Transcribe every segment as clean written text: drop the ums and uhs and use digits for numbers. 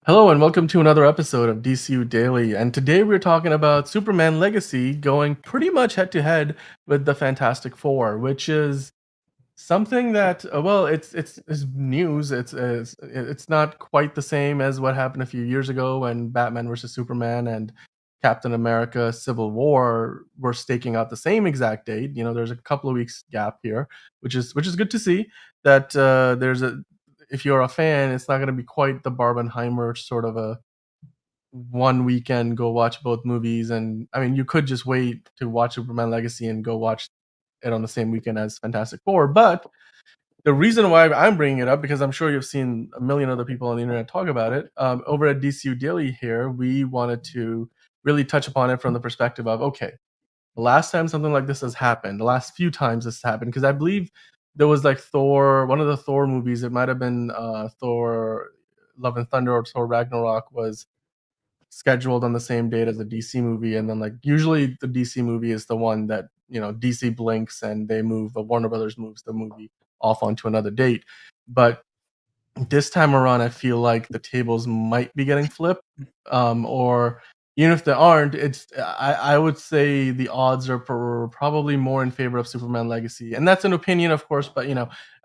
Hello and welcome to another episode of DCU Daily. And today we're talking about Superman Legacy going pretty much head to head with the Fantastic Four, which is something that well, it's news. It's not quite the same as what happened a few years ago when Batman versus Superman and Captain America: Civil War were staking out the same exact date. There's a couple of weeks gap here, which is good to see that there's a if you're a fan, it's not going to be quite the Barbenheimer sort of a one weekend go watch both movies. And I mean, you could just wait to watch Superman Legacy and go watch it on the same weekend as Fantastic Four. But the reason why I'm bringing it up, because I'm sure you've seen a million other people on the internet talk about it, over at DCU Daily here, we wanted to really touch upon it from the perspective of, okay, the last time something like this has happened, the last few times this happened, because I believe there was like Thor, one of the Thor movies, it might have been Thor Love and Thunder or Thor Ragnarok, was scheduled on the same date as the DC movie, and then like usually the DC movie is the one that DC blinks and they move. Warner Brothers moves the movie off onto another date, but this time around, I feel like the tables might be getting flipped, or even if they aren't, I would say the odds are probably more in favor of Superman Legacy, and that's an opinion, of course. But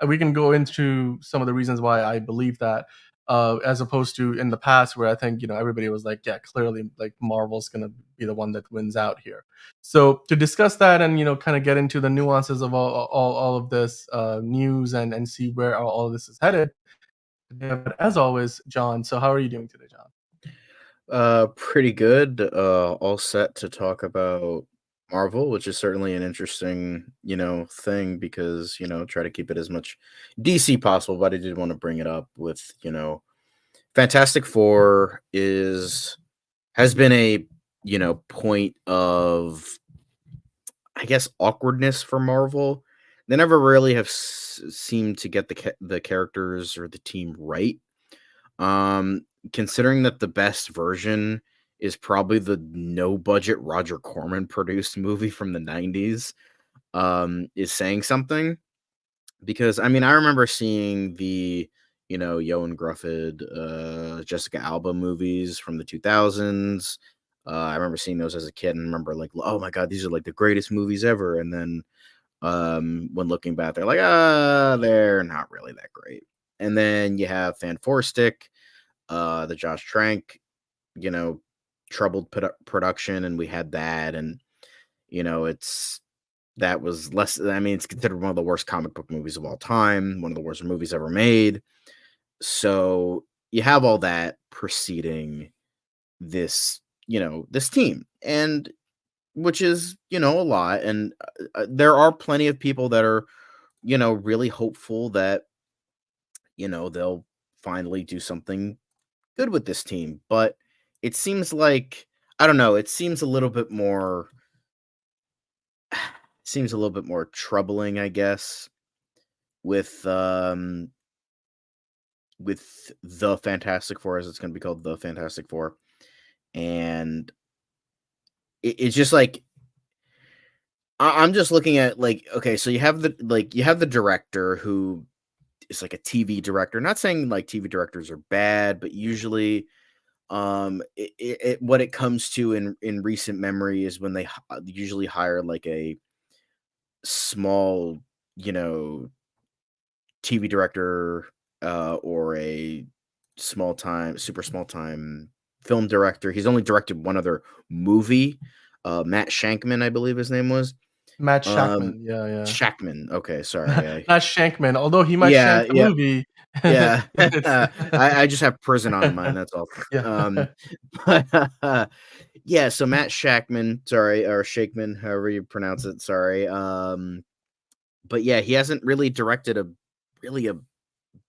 we can go into some of the reasons why I believe that, as opposed to in the past where I think everybody was like, yeah, clearly like Marvel's gonna be the one that wins out here. So to discuss that and kind of get into the nuances of all of this news and see where all of this is headed. Yeah, but as always, John, so how are you doing today, John? Pretty good. All set to talk about Marvel, which is certainly an interesting, thing because, try to keep it as much DC possible, but I did want to bring it up with, Fantastic Four has been a, point of I guess awkwardness for Marvel. They never really have seemed to get the characters or the team right. Considering that the best version is probably the no budget Roger Corman produced movie from the 90s, is saying something. Because I mean, I remember seeing the, Yoan Grufford, Jessica Alba movies from the 2000s. I remember seeing those as a kid and remember like, oh my god, these are like the greatest movies ever. And then when looking back, they're like, they're not really that great. And then you have Fan Four Stick, the Josh Trank, you know, troubled production, and we had that, and it's that was less. I mean, it's considered one of the worst comic book movies of all time, one of the worst movies ever made. So you have all that preceding this, this team, and which is a lot, and there are plenty of people that are really hopeful that they'll finally do something good with this team, but it seems like I don't know, it seems a little bit more troubling, I guess, with the Fantastic Four, as it's going to be called, the Fantastic Four, and it's just like I'm just looking at like, okay, so you have the director who is like a TV director. Not saying like TV directors are bad, but usually what it comes to in recent memory is when they usually hire like a small, you know, TV director, or a super small time film director. He's only directed one other movie. Matt Shankman, I believe his name was. Matt Um, Shackman, yeah, Shackman. Okay, sorry. yeah. Not Shankman, although he might Yeah, shank the yeah, movie. yeah. It's I just have prison on mine. That's all. yeah. But yeah. So Matt Shackman, sorry, or Shakeman, however you pronounce it. Sorry. But yeah, he hasn't really directed a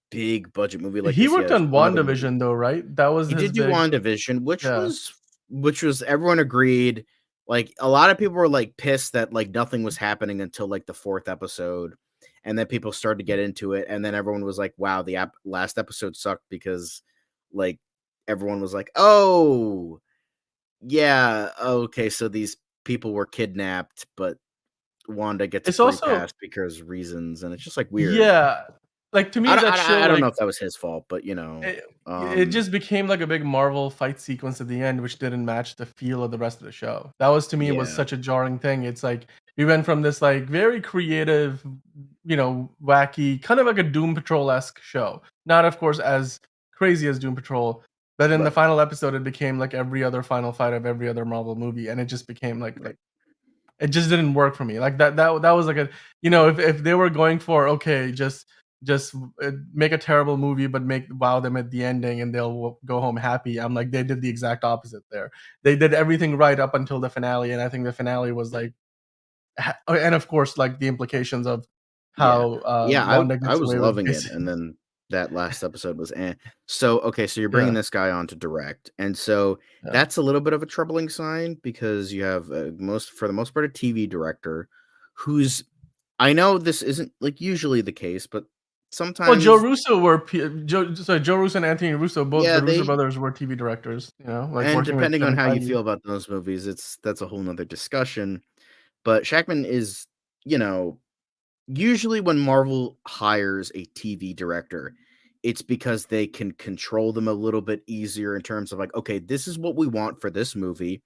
big budget movie like He this. He worked has on one other movie. WandaVision though, right? That was He his did do big. WandaVision, Yeah. which was everyone agreed. Like a lot of people were like pissed that like nothing was happening until like the fourth episode, and then people started to get into it, and then everyone was like, "Wow, the last episode sucked," because like everyone was like, "Oh, yeah, okay, so these people were kidnapped, but Wanda gets a It's free also pass because reasons," and it's just like weird. yeah. like to me that show I don't know like if that was his fault, but it just became like a big Marvel fight sequence at the end, which didn't match the feel of the rest of the show. That was to me was yeah, such a jarring thing. It's like we went from this like very creative, wacky, kind of like a Doom Patrol esque show. Not of course as crazy as Doom Patrol, but in the right, final episode, it became like every other final fight of every other Marvel movie, and it just became like right, it just didn't work for me. Like that was like a if they were going for okay, just make a terrible movie, but make wow them at the ending, and they'll go home happy. I'm like they did the exact opposite there. They did everything right up until the finale, and I think the finale was like, and of course, like the implications of yeah, how yeah. Wanda I gets was away with loving it, and basically, then that last episode was eh. So okay, so you're bringing yeah, this guy on to direct, and so yeah. that's a little bit of a troubling sign because you have for the most part a TV director who's I know this isn't like usually the case, but Well, Joe sometimes Russo were Joe Russo and Anthony Russo, both yeah the Russo they brothers, were TV directors. Like and working with depending on Kevin how you Feige. feel about those movies, that's a whole nother discussion. But Shackman is, you know, usually when Marvel hires a TV director, it's because they can control them a little bit easier in terms of like, okay, this is what we want for this movie.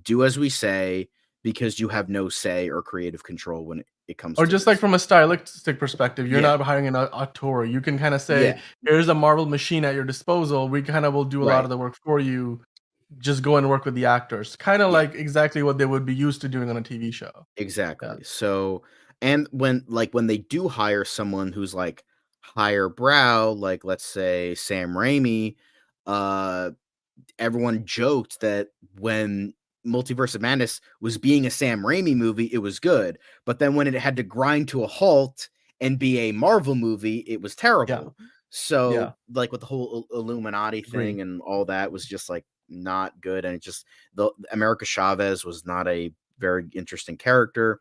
Do as we say because you have no say or creative control when it comes Or to just like this. from a stylistic perspective, you're Yeah. not hiring an auteur. You can kind of say, Yeah. "Here's a Marvel machine at your disposal. We kind of will do a lot Right. of the work for you. Just go and work with the actors." Kind of Yeah. like exactly what they would be used to doing on a TV show. Yeah. Exactly. So, and when they do hire someone who's like higher brow, like let's say Sam Raimi, uh everyone joked that when Multiverse of Madness was being a Sam Raimi movie, it was good. But then when it had to grind to a halt and be a Marvel movie, it was Yeah. terrible. So, Yeah. like with the whole Illuminati Agree. thing and all that was just like not good. And it just the America Chavez was not a very interesting character,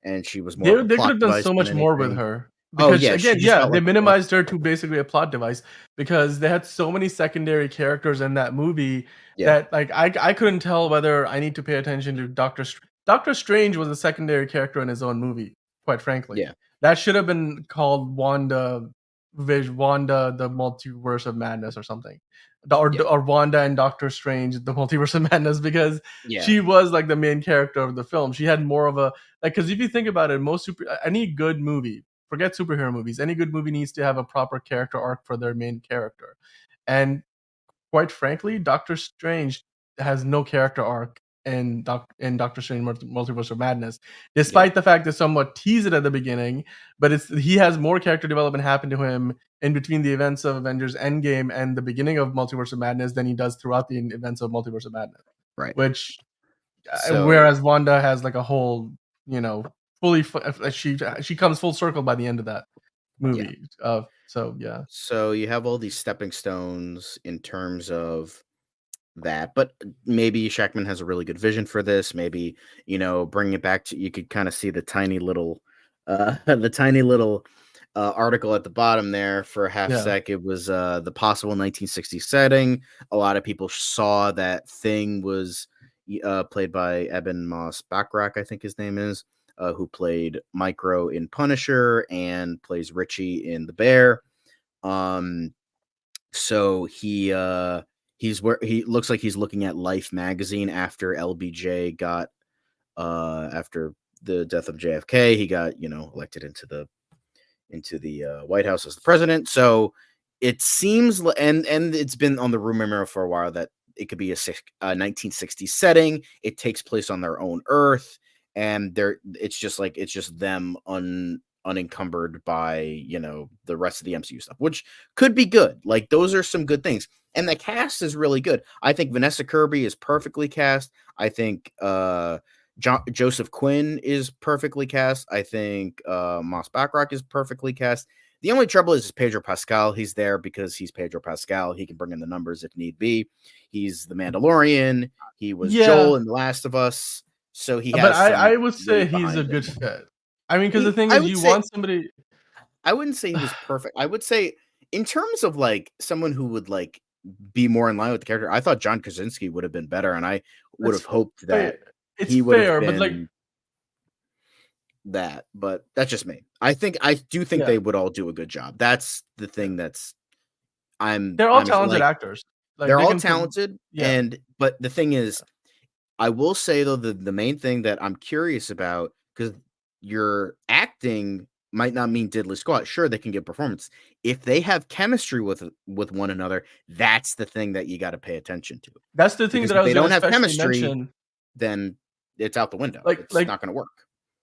and she was more of a They could plot have done device so than much more with anything. her Oh because yeah, again, she just yeah, felt they like a plot minimized her to device. basically a plot device because they had so many secondary characters in that movie Yeah, that like I couldn't tell whether I need to pay attention to Doctor Strange was a secondary character in his own movie, quite frankly. yeah, That should have been called Wanda the Multiverse of Madness or something. yeah, Or Wanda and Doctor Strange the Multiverse of Madness because yeah, she was like the main character of the film. She had more of a like because if you think about it, any good movie, forget superhero movies, any good movie needs to have a proper character arc for their main character. And quite frankly, Doctor Strange has no character arc in Doctor Strange Multiverse of Madness, yeah, despite the fact that somewhat tease it at the beginning. But he has more character development happen to him in between the events of Avengers Endgame and the beginning of Multiverse of Madness than he does throughout the events of Multiverse of Madness. right. Which So whereas Wanda has like a whole, you know, she comes full circle by the end of that yeah. movie. So yeah, So you have all these stepping stones in terms of that, but maybe Shackman has a really good vision for this. Maybe, bringing it back to you could kind of see the tiny little the tiny little article at the bottom there for a half yeah, sec. It was the possible 1960s setting. A lot of people saw that Thing was played by Eben Moss Backrack, I think his name is, who played Micro in Punisher and plays Richie in The Bear. Um, so he's where he looks like he's looking at Life magazine after LBJ got after the death of JFK, he got, elected into the White House as the president. So it seems and it's been on the rumor mill for a while that it could be a 1960s setting. It takes place on their own Earth, and it's just them unencumbered by the rest of the MCU stuff, which could be good. Like those are some good things, and the cast is really good. I think Vanessa Kirby is perfectly cast. I think Joseph Quinn is perfectly cast. I think Moss Backrack is perfectly cast. The only trouble is Pedro Pascal. He's there because he's Pedro Pascal. He can bring in the numbers if need be. He's the Mandalorian. He was yeah. Joel in The Last of Us. So he But has I some would say weight he's a behind good him. fit. I mean, because the thing I is, would you say want somebody. I wouldn't say he was perfect. I would say in terms of like someone who would like be more in line with the character, I thought John Krasinski would have been better, and I would have It's hoped fair. that It's he would have fair, but like been that, but that's just me. I do think Yeah. they would all do a good job. That's the Yeah. thing that's They're all I'm talented like actors. Like, they're they all can put talented, yeah. but the thing is, I will say though the main thing that I'm curious about, because your acting might not mean diddly squat. Sure, they can get performance. If they have chemistry with one another, that's the thing that you got to pay attention to. That's the thing Because that I if was they gonna don't have especially chemistry, mention. then it's out the window. Like It's like not going to work.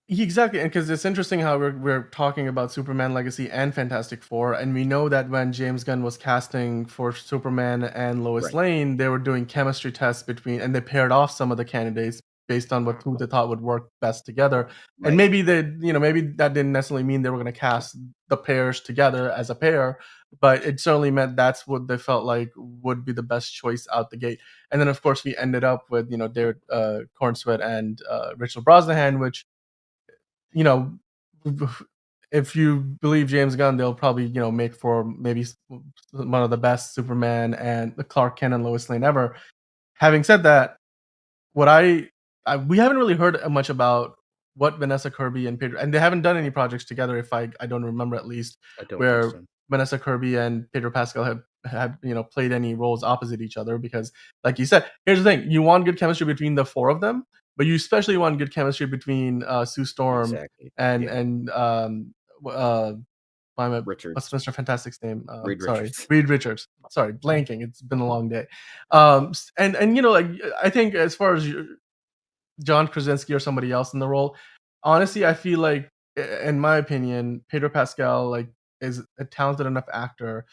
Exactly, and because it's interesting how we're talking about Superman Legacy and Fantastic Four, and we know that when James Gunn was casting for Superman and Lois Right. Lane, they were doing chemistry tests between, and they paired off some of the candidates based on who they thought would work best together. And Right. maybe maybe that didn't necessarily mean they were going to cast the pairs together as a pair, but it certainly meant that's what they felt like would be the best choice out the gate. And then, of course, we ended up with David Cornsweet and Rachel Brosnahan, which you know, if you believe James Gunn, they'll probably make for maybe one of the best Superman and the Clark Kent and Lois Lane ever. Having said that, what we haven't really heard much about what Vanessa Kirby and Pedro, and they haven't done any projects together. If I don't remember, at least, I don't think where so. Vanessa Kirby and Pedro Pascal have played any roles opposite each other. Because, like you said, here's the thing: you want good chemistry between the four of them, but you especially want good chemistry between Sue Storm Exactly. and Yeah. uh, what's Richards. Mr. Fantastic's name? Reed Sorry, Richards. Reed Richards. Sorry, blanking. It's been a long day. And like, I think as far as John Krasinski or somebody else in the role, honestly, I feel like, in my opinion, Pedro Pascal like is a talented enough actor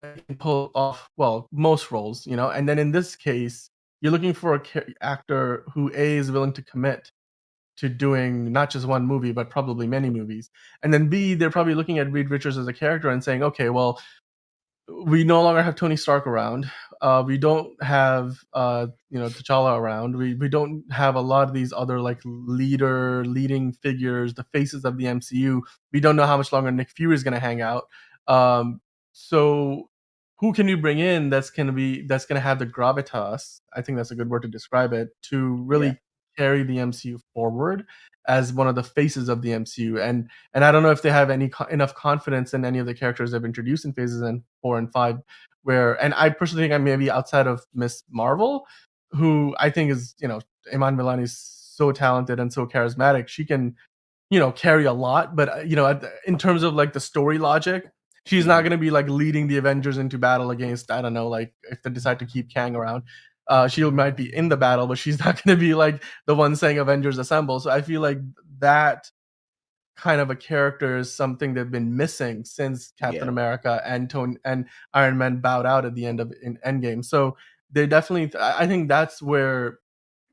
that can pull off well most roles, And then in this case, you're looking for a actor who is willing to commit to doing not just one movie, but probably many movies. And then B, they're probably looking at Reed Richards as a character and saying, okay, well, we no longer have Tony Stark around. We don't have T'Challa around. We don't have a lot of these other like leading figures, the faces of the MCU. We don't know how much longer Nick Fury is going to hang out. Um, so who can you bring in that's gonna have the gravitas? I think that's a good word to describe it, to Yeah. really carry the MCU forward as one of the faces of the MCU. And I don't know if they have enough confidence in any of the characters they've introduced in phases in 4 and 5, and I personally think I'm maybe outside of Miss Marvel, who I think is, Iman Vellani is so talented and so charismatic. She can, carry a lot, but in terms of like the story logic, she's not Mhm. going to be like leading the Avengers into battle against, I don't know, like if they decide to keep Kang around. She might be in the battle, but she's not going to be like the one saying Avengers assemble. So I feel like that kind of a character is something they've been missing since Captain Yeah. America and Tony and Iron Man bowed out at the end of in Endgame. So they definitely, I think that's where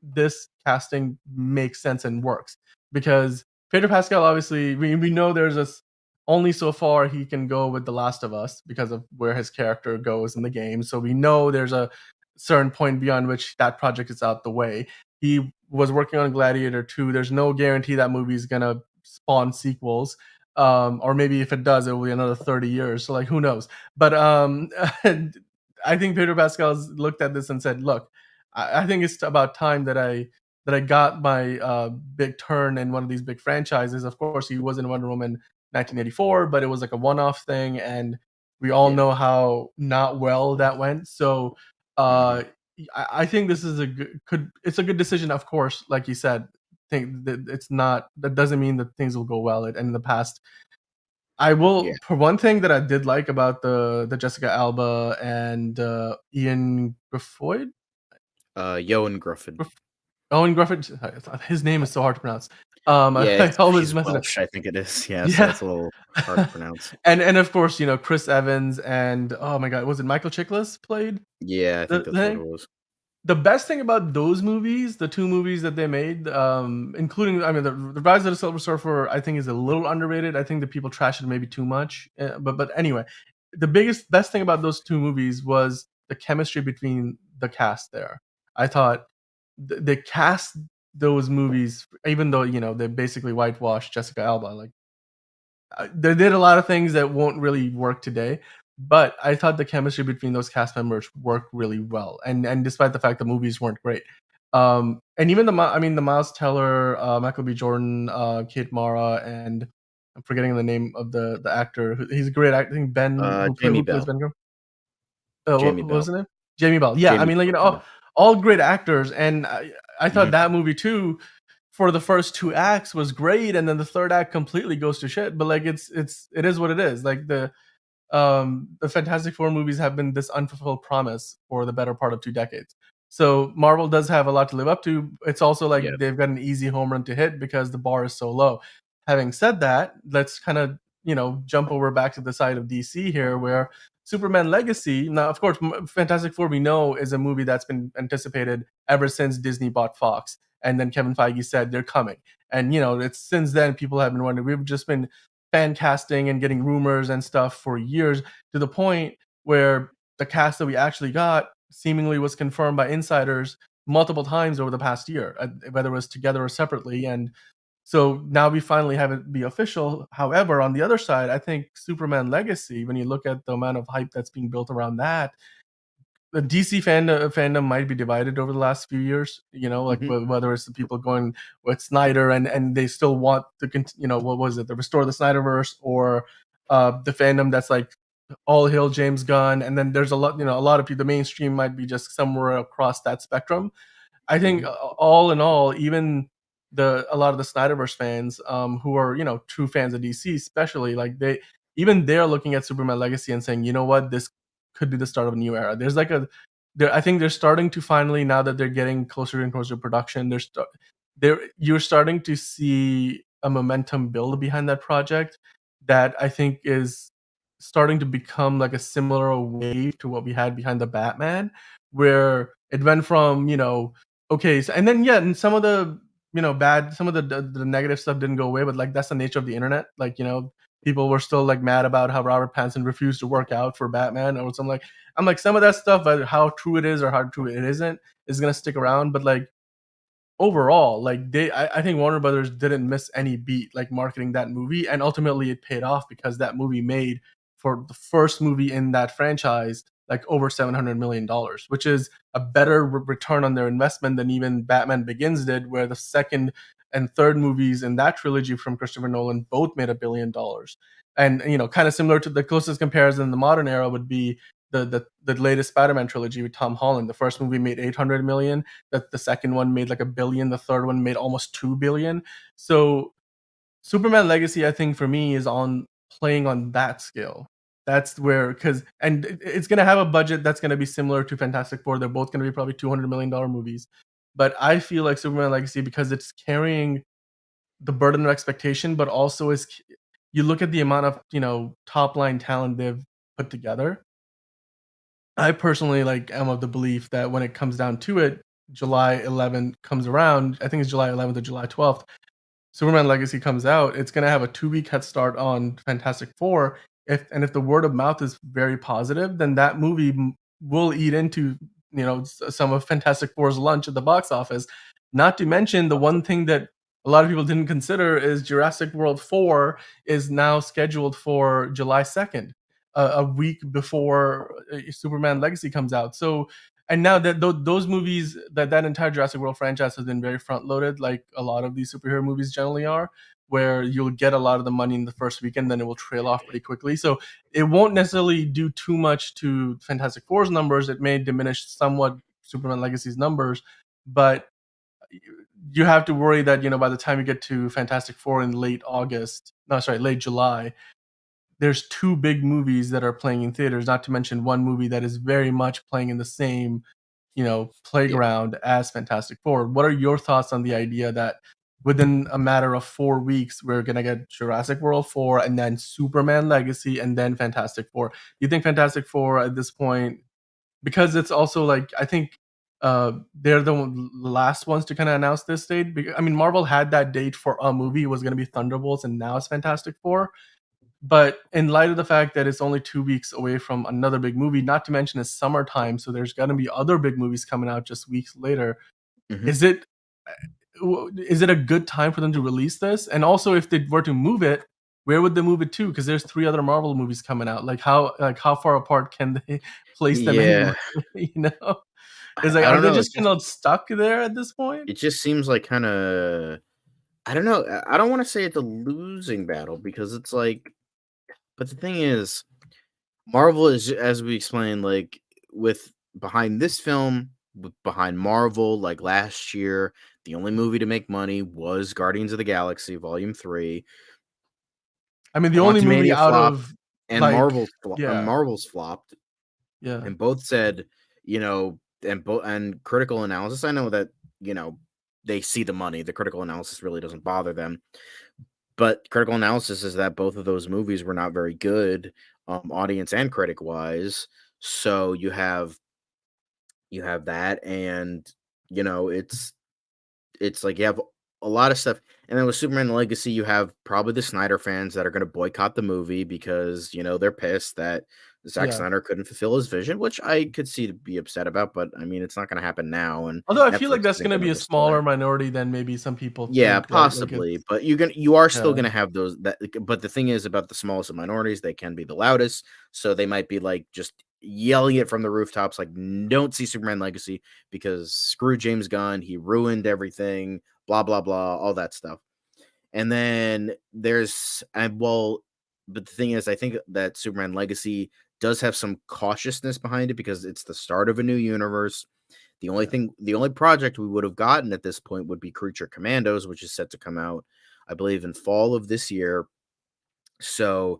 this casting makes sense and works, because Pedro Pascal, obviously, we know there's this only so far he can go with The Last of Us because of where his character goes in the game. So we know there's a certain point beyond which that project is out the way. He was working on Gladiator 2. There's no guarantee that movie is gonna spawn sequels. Or maybe if it does, it will be another 30 years. So like, who knows? But I think Pedro Pascal's looked at this and said, "Look, I think it's about time that I got my big turn in one of these big franchises." Of course, he was in Wonder Woman 1984, but it was like a one-off thing, and we all Yeah. know how not well that went. So Mhm. uh, I think this is it's a good decision. Of course, like you said, think that it's not that doesn't mean that things will go well. And in the past, I Yeah. will, for one thing that I did like about the Jessica Alba and Ian Gruffudd. Yoan Gruffin. Owen Grufford, his name is so hard to pronounce. Yeah, I always he's mess it up. Welsh, I think it is. Yeah, so Yeah. it's a little hard to pronounce. And of course, Chris Evans and, oh my god, was it Michael Chiklis played Yeah, I think the that's what it thing? was. The best thing about those movies, the 2 movies that they made, including, I mean, the Rise of the Silver Surfer, I think is a little underrated. I think that people trash it maybe too much. But anyway, the best thing about those 2 movies was the chemistry between the cast there. I thought they cast those movies, even though, they basically whitewashed Jessica Alba, like, they did a lot of things that won't really work today, but I thought the chemistry between those cast members worked really well, and despite the fact the movies weren't great. And even I mean, the Miles Teller, Michael B. Jordan, Kate Mara, and I'm forgetting the name of the actor. He's a great actor. I think Ben, Jamie who plays Bell. Ben Grimm. Jamie What was Bell. the name? Jamie Bell. Yeah, I Jamie mean, like, Bell. Yeah. all great actors, and I thought Mhm. that movie too, for the first two acts was great, and then the third act completely goes to shit. But like, it is what it is. Like the Fantastic Four movies have been this unfulfilled promise for the better part of 2 decades. So Marvel does have a lot to live up to. It's also Yeah. like they've got an easy home run to hit because the bar is so low. Having said that, let's kind of jump over back to the side of DC here, where Superman Legacy. Now, of course, Fantastic Four we know is a movie that's been anticipated ever since Disney bought Fox, and then Kevin Feige said they're coming, and it's since then people have been wondering. We've just been fan casting and getting rumors and stuff for years, to the point where the cast that we actually got seemingly was confirmed by insiders multiple times over the past year, whether it was together or separately. And so now we finally have it be official. However, on the other side, I think Superman Legacy, when you look at the amount of hype that's being built around that, the DC fandom might be divided over the last few years. Like Mhm. whether it's the people going with Snyder and they still want to what was it, the restore the Snyderverse, or the fandom that's like all hail James Gunn, and then there's a lot of people. The mainstream might be just somewhere across that spectrum. I think Mhm. all in all, even a lot of the Snyderverse fans, who are true fans of DC, especially, like they're looking at Superman Legacy and saying, you know what, this could be the start of a new era. There's like I think they're starting to finally, now that they're getting closer and closer to production, you're starting to see a momentum build behind that project that I think is starting to become like a similar wave to what we had behind the Batman, where it went from okay, so, and then yeah, and some of the bad, some of the negative stuff didn't go away, but like that's the nature of the internet. Like people were still like mad about how Robert Pattinson refused to work out for Batman or something. Like I'm like, some of that stuff, how true it is or how true it isn't, is gonna stick around. But like overall, like I think Warner Brothers didn't miss any beat, like marketing that movie, and ultimately it paid off because that movie made, for the first movie in that franchise, like over $700 million, which is a better return on their investment than even Batman Begins did, where the second and third movies in that trilogy from Christopher Nolan both made $1 billion. And kind of similar to the closest comparison in the modern era would be the latest Spider-Man trilogy with Tom Holland. The first movie made 800 million, that the second one made like $1 billion, the third one made almost $2 billion. So Superman Legacy, I think for me, is on playing on that scale. That's where, because and it's gonna have a budget that's gonna be similar to Fantastic Four. They're both gonna be probably $200 million movies, but I feel like Superman Legacy, because it's carrying the burden of expectation, but also you look at the amount of top line talent they've put together. I personally like am of the belief that when it comes down to it, July 11th comes around. I think it's July 11th or July 12th. Superman Legacy comes out, it's gonna have a 2 week head start on Fantastic Four. If the word of mouth is very positive, then that movie will eat into some of Fantastic Four's lunch at the box office. Not to mention, the one thing that a lot of people didn't consider is Jurassic World 4 is now scheduled for July 2nd, a week before Superman Legacy comes out. So, and now that those movies, that entire Jurassic World franchise has been very front loaded, like a lot of these superhero movies generally are, where you'll get a lot of the money in the first weekend, then it will trail off pretty quickly. So it won't necessarily do too much to Fantastic Four's numbers. It may diminish somewhat Superman Legacy's numbers, but you have to worry that by the time you get to Fantastic Four in late August, no, sorry, late July, there's two big movies that are playing in theaters, not to mention one movie that is very much playing in the same, Yeah. playground as Fantastic Four. What are your thoughts on the idea that within a matter of 4 weeks, we're gonna get Jurassic World 4 and then Superman Legacy and then Fantastic Four? Do you think Fantastic Four at this point, because it's also like, I think they're the last ones to kind of announce this date. I mean, Marvel had that date for a movie, it was going to be Thunderbolts, and now it's Fantastic Four. But in light of the fact that it's only 2 weeks away from another big movie, not to mention it's summertime, so there's going to be other big movies coming out just weeks later. Mhm. Is it is it a good time for them to release this? And also, if they were to move it, where would they move it to? Because there's three other Marvel movies coming out. Like how far apart can they place them Yeah. anyway? You know? It's like, I are don't they know. just kind of stuck there at this point? It just seems like kind of I don't know. I don't want to say it's a losing battle because it's like, but the thing is, Marvel is, as we explained, like with behind this film, behind Marvel, like last year, the only movie to make money was Guardians of the Galaxy Volume 3. I mean, the only movie Quantumania out flopped of and like, yeah, Marvel's flopped, yeah, and both said, and critical analysis. I know that they see the money. The critical analysis really doesn't bother them, but critical analysis is that both of those movies were not very good, audience and critic wise. So you have that, and it's like you have a lot of stuff, and then with Superman Legacy, you have probably the Snyder fans that are gonna boycott the movie because, they're pissed that Zack yeah. Snyder couldn't fulfill his vision, which I could see to be upset about, but, I mean, it's not gonna happen now, and Although I feel like Netflix that's isn't gonna gonna be a restore smaller it. minority than maybe some people Yeah, think, right? Like possibly, it's but you are still yeah, gonna have those that but the thing is about the smallest of minorities, they can be the loudest, so they might be, like, just yelling it from the rooftops, like, "Don't see Superman Legacy because screw James Gunn, he ruined everything, blah, blah, blah," all that stuff. And then but the thing is, I think that Superman Legacy does have some cautiousness behind it because it's the start of a new universe. yeah. The only project we would have gotten at this point would be Creature Commandos, which is set to come out, I believe, in fall of this year. So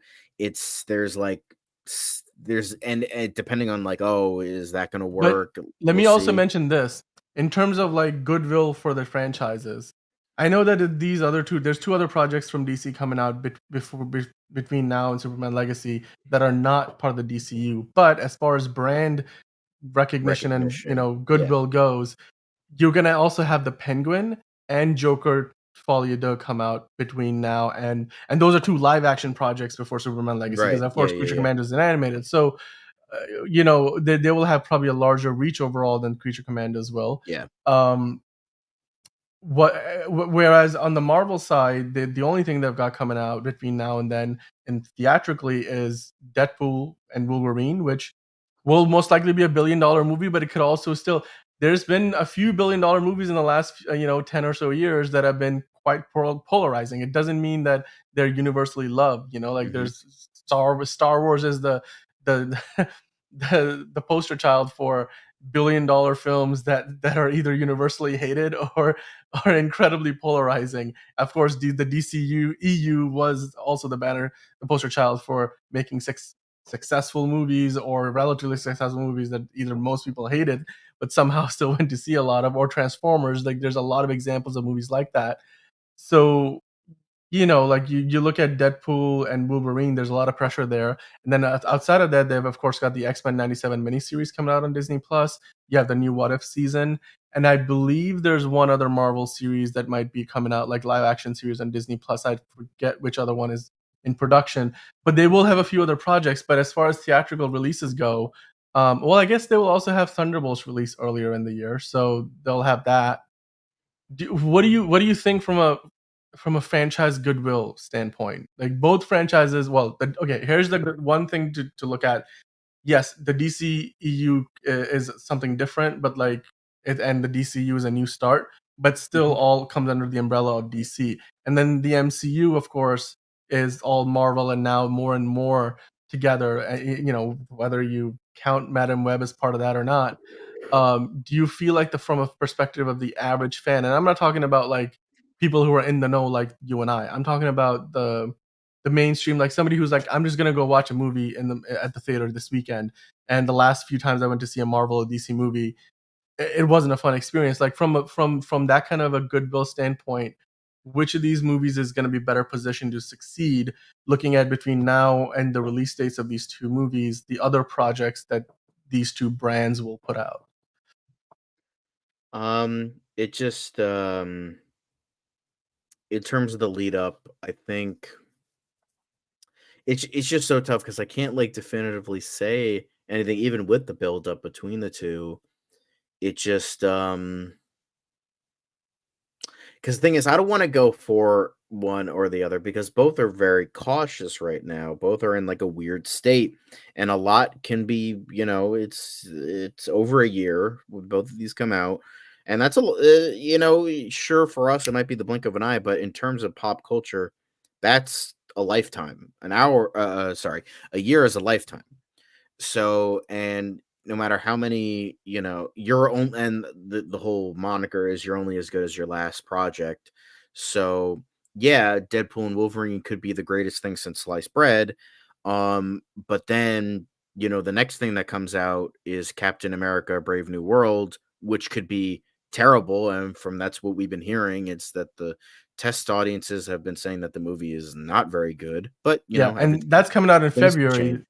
there's like there's and depending on like, oh, is that going to But work? let We'll me also see. mention this in terms of like goodwill for the franchises. I know that there's two other projects from DC coming out between now and Superman Legacy that are not part of the DCU. But as far as brand recognition and Recognition. Yeah. goodwill goes, you're gonna also have the Penguin and Joker Folie à Deux come out between now and those are two live action projects before Superman Legacy because Right. of Yeah, course yeah, Creature yeah. Commandos is animated. So they will have probably a larger reach overall than Creature Commandos will. Yeah. Um, whereas on the Marvel side, the only thing they've got coming out between now and then and theatrically is Deadpool and Wolverine, which will most likely be $1 billion movie, but it could also still. There's been a few $1 billion movies in the last 10 or so years that have been quite polarizing. It doesn't mean that they're universally loved. Like Mhm. there's Star Wars is the the poster child for $1 billion films that are either universally hated or are incredibly polarizing. Of course, the DCU EU was also the poster child for making successful movies or relatively successful movies that either most people hated but somehow still went to see a lot of, or Transformers. Like there's a lot of examples of movies like that. So like you look at Deadpool and Wolverine, there's a lot of pressure there. And then outside of that, they've of course got the X-Men 97 miniseries coming out on Disney Plus. You have the new What If season. And I believe there's one other Marvel series that might be coming out, like live action series on Disney Plus. I forget which other one is in production, but they will have a few other projects. But as far as theatrical releases go, well, I guess they will also have Thunderbolts release earlier in the year, so they'll have that. What do you think from a franchise goodwill standpoint? Like both franchises, well, okay, here's the one thing to look at. Yes, the DCEU is something different, but like and the DCU is a new start, but still Mhm. all comes under the umbrella of DC. And then the MCU, of course, is all Marvel and now more and more together. Whether you count Madam Web as part of that or not. Do you feel like from a perspective of the average fan, and I'm not talking about like people who are in the know like you and I'm talking about the mainstream, like somebody who's like, I'm just gonna go watch a movie at the theater this weekend. And the last few times I went to see a Marvel or DC movie, it wasn't a fun experience. Like from that kind of a goodwill standpoint, which of these movies is going to be better positioned to succeed? Looking at between now and the release dates of these two movies, the other projects that these two brands will put out. It just in terms of the lead up, I think it's just so tough because I can't like definitively say anything, even with the build up between the two. It just Because the thing is, I don't want to go for one or the other because both are very cautious right now. Both are in like a weird state, and a lot can be, it's over a year when both of these come out, and that's sure for us it might be the blink of an eye, but in terms of pop culture, that's a lifetime. A year is a lifetime. So, and no matter how many, you're on, and the whole moniker is you're only as good as your last project. So, yeah, Deadpool and Wolverine could be the greatest thing since sliced bread. But then, the next thing that comes out is Captain America Brave New World, which could be terrible. And from that's what we've been hearing, it's that the test audiences have been saying that the movie is not very good. But, Yeah, and everything that's coming out in things can change. February,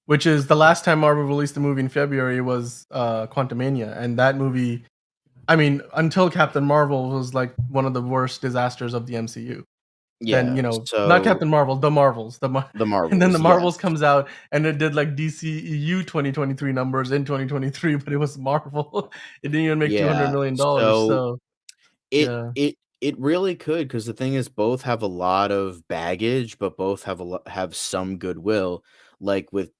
which is the last time Marvel released a movie in February was Quantumania, and that movie, I mean, until Captain Marvel was like one of the worst disasters of the MCU. Then, Yeah, not so Captain Marvel, the Marvels, the and then the Marvels, Marvels yes. comes out and it did like DCEU 2023 numbers in 2023, but it was Marvel. It didn't even make $200 Yeah, million. so So, it yeah. it it really could, because the thing is both have a lot of baggage, but both have some goodwill. Like with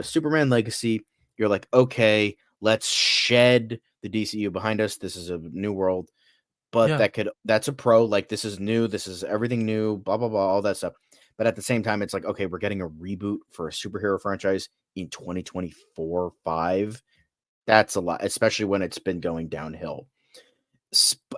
Superman Legacy, you're like, "Okay, let's shed the DCU behind us. This is a new world." But Yeah. that's a pro, like, this is new, this is everything new, blah, blah, blah, all that stuff. But at the same time, it's like, okay, we're getting a reboot for a superhero franchise in 2024, 5. That's a lot, especially when it's been going downhill.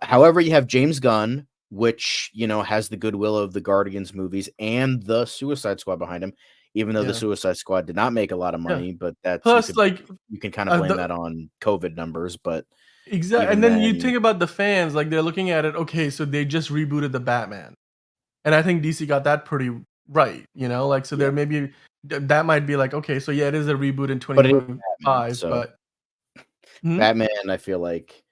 However, you have James Gunn, which, has the goodwill of the Guardians movies and the Suicide Squad behind him, even though the Yeah. Suicide Squad did not make a lot of Yeah. money, but that's Plus, like, you can kinda blame the that on COVID numbers, but exact, even and then you then, think about the fans, like, they're looking at it, okay, so they just rebooted the Batman. And I think DC got that pretty right, like, so yeah. there may be that might be like, okay, so yeah, it is a reboot in But it is Batman, 2025, so but mhm. Batman, I feel like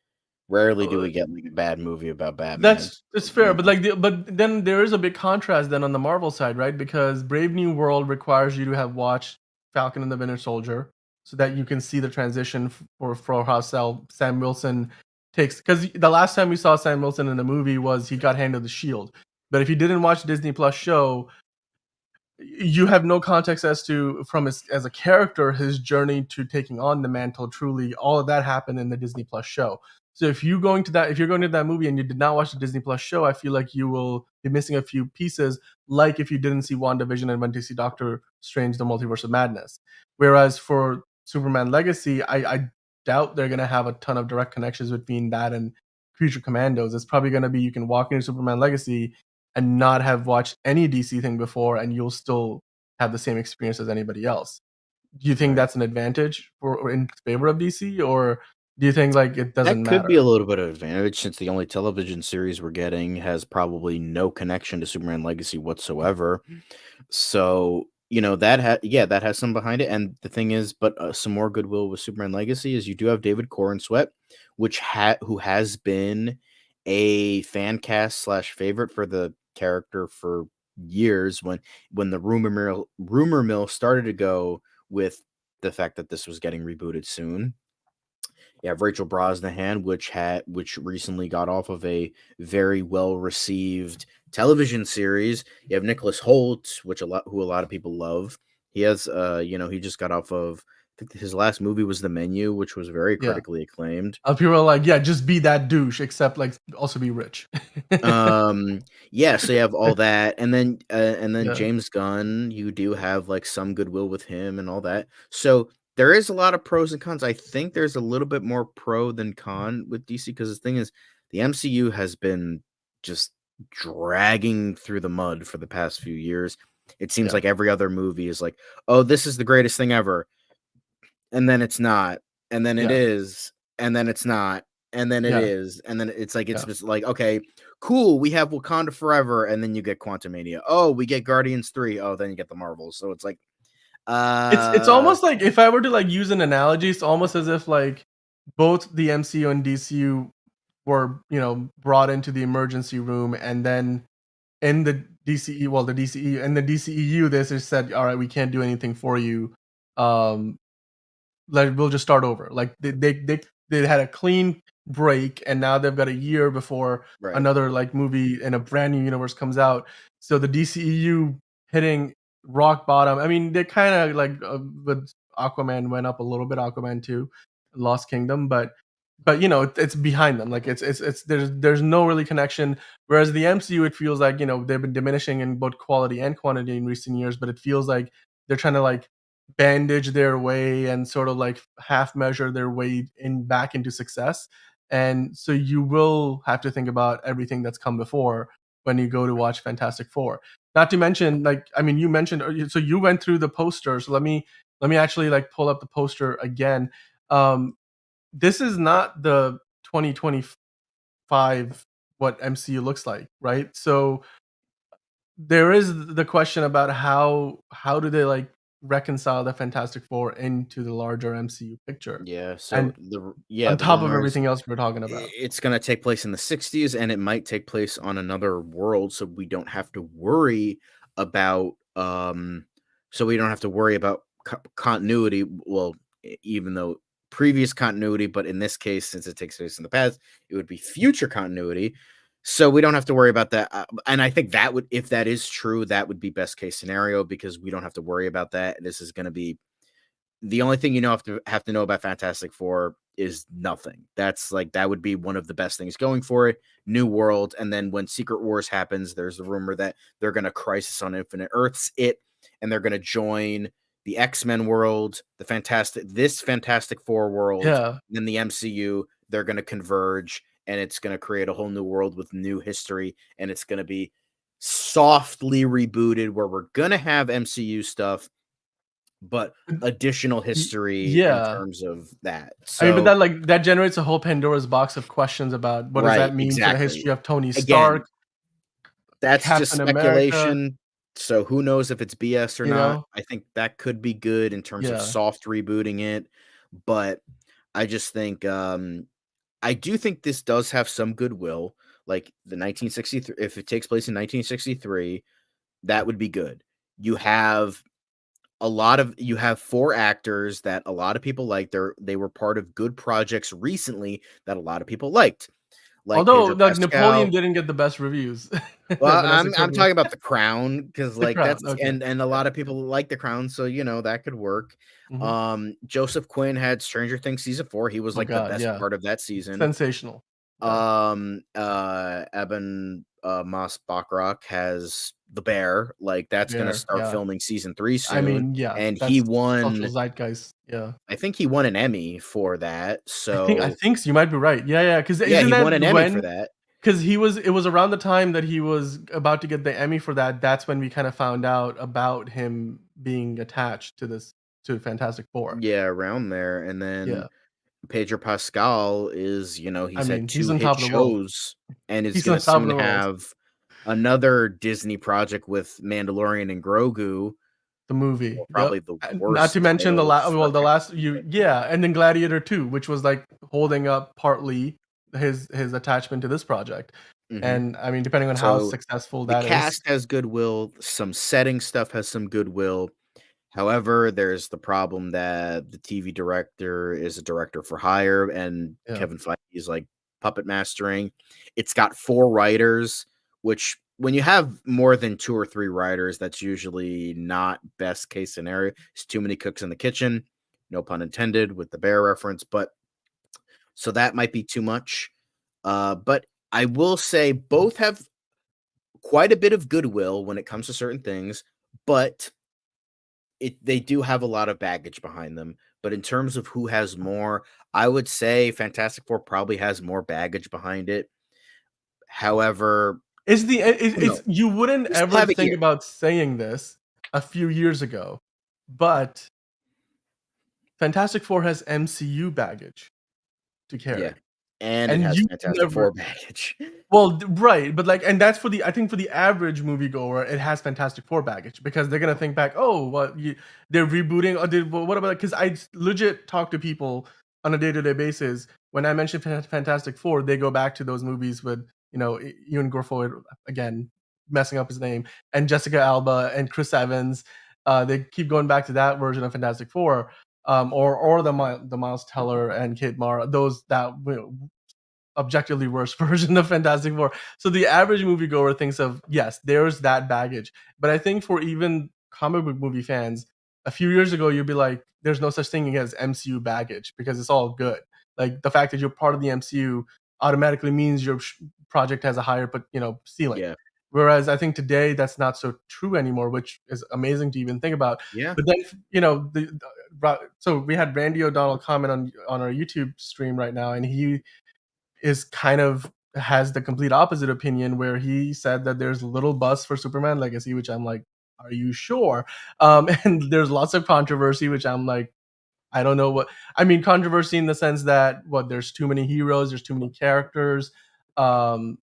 rarely do Uh, we get, like, a bad movie about Batman, it's so, fair, but but then there is a big contrast then on the Marvel side, right? Because Brave New World requires you to have watched Falcon and the Winter Soldier so that you can see the transition for how Sam Wilson takes, because the last time we saw Sam Wilson in a movie was he got handed the shield. But if you didn't watch Disney Plus show, you have no context as to from his as a character his journey to taking on the mantle. Truly, all of that happened in the Disney Plus show. So if you're going to that movie and you did not watch the Disney Plus show, I feel like you will be missing a few pieces, like if you didn't see WandaVision and went to see Doctor Strange: The Multiverse of Madness. Whereas for Superman Legacy, I doubt they're going to have a ton of direct connections between that and Creature Commandos. It's probably going to be you can walk into Superman Legacy and not have watched any DC thing before, and you'll still have the same experience as anybody else. Do you think right. that's an advantage for or in favor of DC, or do you think like it doesn't That could be matter? a little bit of advantage since the only television series we're getting has probably no connection to Superman Legacy whatsoever. So, that has some behind it, and the thing is, but, some more goodwill with Superman Legacy is you do have David Corenswet, who has been a fan cast slash favorite for the character for years when the rumor mill started to go with the fact that this was getting rebooted soon. You have Rachel Brosnahan, which recently got off of a very well received television series. You have Nicholas Holt, who a lot of people love. He just got off of, I think his last movie was The Menu, which was very Yeah. critically acclaimed. People are like, yeah, just be that douche, except like also be rich. Um, yeah, so you have all that, and then Yeah, James Gunn, you do have, like, some goodwill with him and all that. So, there is a lot of pros and cons. I think there's a little bit more pro than con with DC because the thing is, the MCU has been just dragging through the mud for the past few years. It seems yeah, like every other movie is like, "Oh, this is the greatest thing ever." And then it's not, and then it yeah, is, and then it's not, and then it yeah, is, and then it's yeah. just like, "Okay, cool, we have Wakanda Forever," and then you get Quantumania. "Oh, we get Guardians 3." Oh, then you get the Marvels. So it's like, It's uh almost like if I were to like use an analogy, it's almost as if like both the MCU and DCU were, brought into the emergency room, and then in the DCE, well, the DCE and the DCEU, they just said, "All right, we can't do anything for you. Um, we'll just start over." Like they had a clean break, and now they've got a year before Right. another like movie in a brand new universe comes out. So the DCEU hitting rock bottom. I mean, they kind of like with Aquaman went up a little bit, Aquaman 2, Lost Kingdom, but it's behind them. Like it's there's no really connection. Whereas the MCU, it feels like they've been diminishing in both quality and quantity in recent years, but it feels like they're trying to like bandage their way and sort of like half measure their way in back into success. And so you will have to think about everything that's come before when you go to watch Fantastic Four. Not to mention, like, I mean, you mentioned, so you went through the poster. So let me actually like pull up the poster again. Um, this is not the 2025 what MCU looks like, right? So there is the question about how do they like reconcile the Fantastic Four into the larger MCU picture, Yeah. So and on the top of rumors, everything else we're talking about. it's gonna take place in the 60s, and it might take place on another world, so we don't have to worry about, continuity. Well, even though previous continuity, but in this case, since it takes place in the past, it would be future continuity. So we don't have to worry about that. And I think that would, if that is true, that would be best case scenario because we don't have to worry about that. This is going to be the only thing have to know about Fantastic Four is nothing. That's like that would be one of the best things going for it. New world, and then when Secret Wars happens, there's a rumor that they're gonna Crisis on Infinite Earths and they're gonna join the X-Men world, this Fantastic Four world, Yeah. and then the MCU. They're gonna converge, and it's gonna create a whole new world with new history, and it's gonna be softly rebooted where we're gonna have MCU stuff but additional history in Yeah. terms of that. I mean, but So that generates a whole Pandora's box of questions about what does that right, mean for the exactly. history of Tony Again, Stark, that's just Captain America, speculation, so who knows if it's BS or you not. know? I think that could be good in terms of Yeah. soft rebooting it, but I just think, I do think this does have some goodwill, like the 1963 if it takes place in 1963, that would be good. You have you have 4 actors that a lot of people like. They were part of good projects recently that a lot of people liked, like Although, Pedro like, Napoleon Pascal. didn't get the best reviews. Well, Vanessa I'm Kirby. talking about The Crown because, The like, Crown, that's okay. and a Yeah. lot of people like The Crown, so, that could work. Mhm. Joseph Quinn had Stranger Things season 4. He was, Oh like, the god, best yeah. part of that season. Sensational. Yeah. Eben, Moss Bachrach has The Bear, like, that's gonna Bear, start yeah. filming season 3 I soon, mean, yeah, and he that's cultural won zeitgeist, yeah. I think he won an Emmy for that, I so think so, you might be right. Yeah, yeah. Because yeah, isn't he that won an Emmy for when? that. Because it was around the time that he was about to get the Emmy for that, that's when we kinda found out about him being attached to Fantastic Four. Yeah, around there, and Yeah. then Pedro Pascal I he's had mean, he's 2 on hit top of the world. shows and is He's on gonna top of soon the world. have another Disney project with Mandalorian and Grogu, The movie, or yep. probably the And not to worst mention title for the last you yeah, and then Gladiator 2, which was, like, holding up partly his attachment to this project. Mhm. And, I mean, depending on how So, successful the that is. cast has goodwill, some setting stuff has some goodwill. However, there's the problem that the TV director is a director for hire, and Yeah. Kevin Feige is like puppet mastering. It's got 4 writers, which when you have more than 2 or 3 writers, that's usually not best case scenario. It's too many cooks in the kitchen, no pun intended with the bear reference, but so that might be too much. But I will say both have quite a bit of goodwill when it comes to certain things, but they do have a lot of baggage behind them, but in terms of who has more, I would say Fantastic Four probably has more baggage behind it. However, who knows? It's you wouldn't We still ever have a think year. about saying this a few years ago, but Fantastic Four has MCU baggage to Yeah, carry, and it and has you Fantastic never. Four baggage. Well, right, but, like, and that's for the I think for the average moviegoer, it has Fantastic Four baggage because they're gonna think back, "Oh, what you they're rebooting or did what about," because I legit talk to people on a day-to-day basis. When I mention Fantastic Four, they go back to those movies with, Ewan Gorfoyd, again, messing up his name, and Jessica Alba and Chris Evans. They keep going back to that version of Fantastic Four, or the Miles Teller and Kate Mara, those that objectively worse version of Fantastic Four. So the average moviegoer thinks of, yes, there's that baggage. But I think for even comic book movie fans, a few years ago, you'd be like, there's no such thing as MCU baggage because it's all good. Like the fact that you're part of the MCU automatically means your project has a higher, but ceiling. Yeah. Whereas I think today that's not so true anymore, which is amazing to even think about. Yeah. But then, so we had Randy O'Donnell comment on our YouTube stream right now, and he is kind of has the complete opposite opinion, where he said that there's little buzz for Superman Legacy, which I'm like, are you sure? And there's lots of controversy, which I'm like, I don't know what I mean. Controversy in the sense that there's too many heroes, there's too many characters. Um,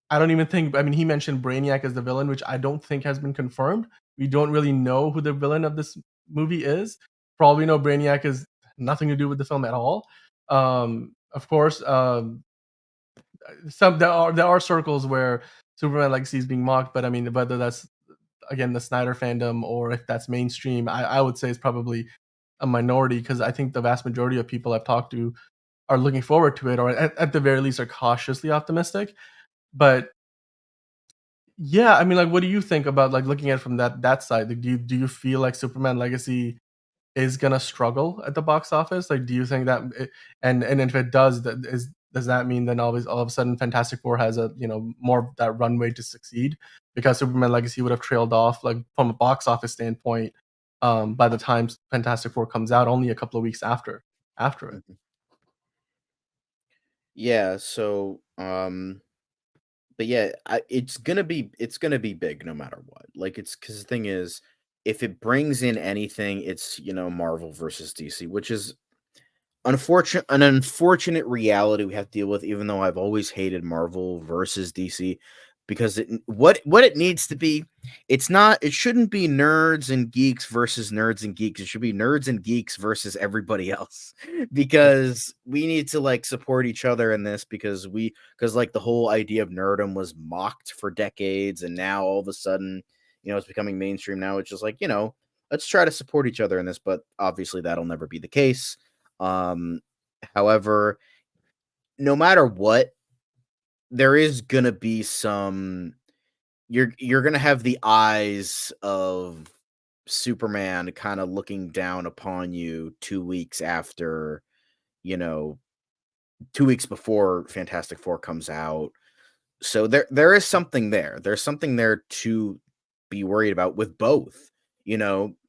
I don't even think. I mean, he mentioned Brainiac as the villain, which I don't think has been confirmed. We don't really know who the villain of this movie is. Probably no Brainiac is nothing to do with the film at all. Of course, there are circles where Superman Legacy is being mocked, but I mean, whether that's again the Snyder fandom or if that's mainstream, I would say it's probably a minority, because I think the vast majority of people I've talked to are looking forward to it, or at the very least are cautiously optimistic. But yeah, I mean, like, what do you think about, like, looking at it from that side? Like, do you feel like Superman Legacy is gonna struggle at the box office? Like, do you think that and if it does, does that mean then always all of a sudden Fantastic Four has a more of that runway to succeed, because Superman Legacy would have trailed off, like, from a box office standpoint, by the time Fantastic Four comes out, only a couple of weeks after it. Mhm. Yeah, so, but yeah, it's gonna be big no matter what. Like, it's because the thing is, if it brings in anything, it's, Marvel versus DC, which is an unfortunate reality we have to deal with, even though I've always hated Marvel versus DC, because what it needs to be, it shouldn't be nerds and geeks versus nerds and geeks. It should be nerds and geeks versus everybody else. Yeah. Because we need to like support each other in this, because like the whole idea of nerdom was mocked for decades, and now all of a sudden, it's becoming mainstream. Now it's just like, let's try to support each other in this, but obviously that'll never be the case. um, However, no matter what, there is gonna be some you're gonna have the eyes of Superman kind of looking down upon you 2 weeks after, you know, 2 weeks before Fantastic Four comes out. So there is something there. There's something there to be worried about with both.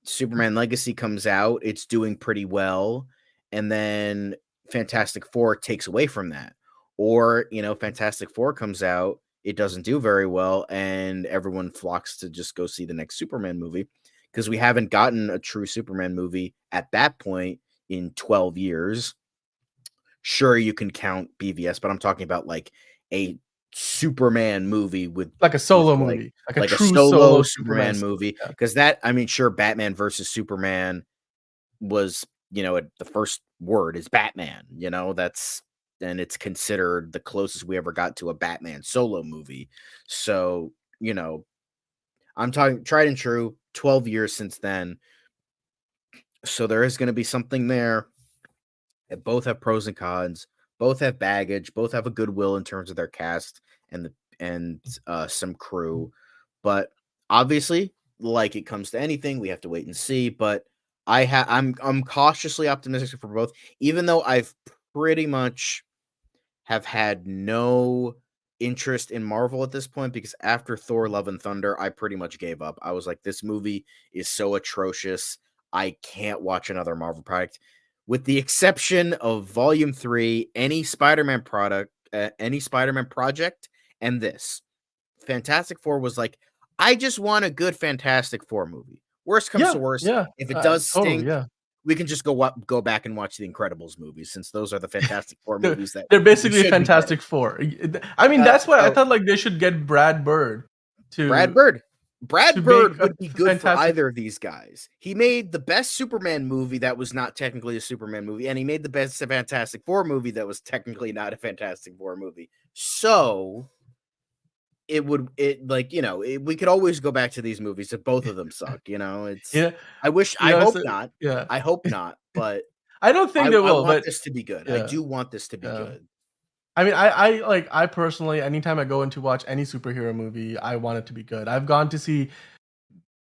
Superman Legacy comes out, it's doing pretty well, and then Fantastic Four takes away from that. Or, Fantastic Four comes out, it doesn't do very well, and everyone flocks to just go see the next Superman movie, because we haven't gotten a true Superman movie at that point in 12 years. Sure, you can count BVS, but I'm talking about like a Superman movie Like a with solo movie, like a like a true solo solo Superman Superman story, movie, yeah. because that I mean, sure, Batman versus Superman was, the first word is Batman, that's and it's considered the closest we ever got to a Batman solo movie. So, I'm talking tried and true, 12 years since then. So there is going to be something there. That both have pros and cons, both have baggage, both have a goodwill in terms of their cast and some crew. But obviously, like it comes to anything, we have to wait and see. But I'm cautiously optimistic for both, even though I've pretty much have had no interest in Marvel at this point, because after Thor: Love and Thunder, I pretty much gave up. I was like, this movie is so atrocious. I can't watch another Marvel product. With the exception of Volume 3, any Spider-Man project, and this. Fantastic Four was like, I just want a good Fantastic Four movie. Worst comes to Yeah, worst, yeah, if it does totally, stink, yeah. we can just go back and watch the Incredibles movies, since those are the Fantastic Four They're movies that they're we basically should be getting. Fantastic Four. I mean, that's why I So thought, like, they should get Brad Bird Brad to Bird. to Brad make Bird a would be good for Fantastic. either of these guys. He made the best Superman movie that was not technically a Superman movie, and he made the best Fantastic Four movie that was technically not a Fantastic Four movie. So we could always go back to these movies if both of them suck. Yeah, I hope it's a not. yeah. I hope not, but I don't think they I will, want but this to be good. I yeah, do want this to be yeah. good. I mean, I personally, anytime I go in to watch any superhero movie, I want it to be good. I've gone to see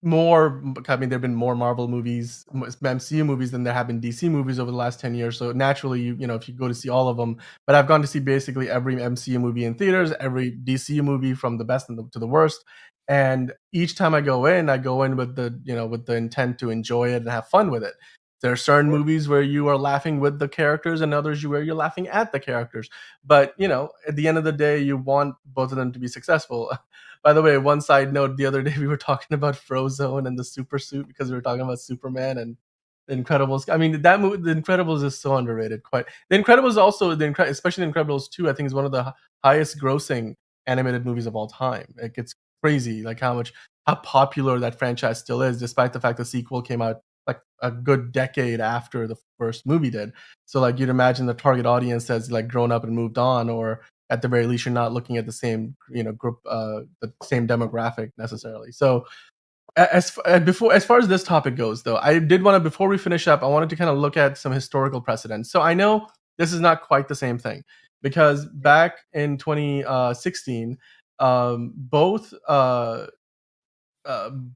more. I mean, there've been more Marvel movies, MCU movies than there have been DC movies over the last 10 years. So naturally, you know, if you go to see all of them, but I've gone to see basically every MCU movie in theaters, every DCU movie from the best to the worst. And each time I go in with the, you know, with the intent to enjoy it and have fun with it. There are certain movies where you are laughing with the characters and others where you're laughing at the characters. But, you know, at the end of the day, you want both of them to be successful. By the way, one side note, the other day we were talking about Frozone and the super suit because we were talking about Superman and The Incredibles. I mean, that movie, The Incredibles, is so underrated. Quite, The Incredibles also, especially The Incredibles 2, I think is one of the highest grossing animated movies of all time. Like it's crazy, like how popular that franchise still is, despite the fact the sequel came out like a good decade after the first movie did. So like you'd imagine the target audience has like grown up and moved on, or at the very least you're not looking at the same, you know, group, the same demographic necessarily. So as far as this topic goes, though, I did want to, before we finish up, I wanted to kind of look at some historical precedents. So I know this is not quite the same thing because back in 2016, both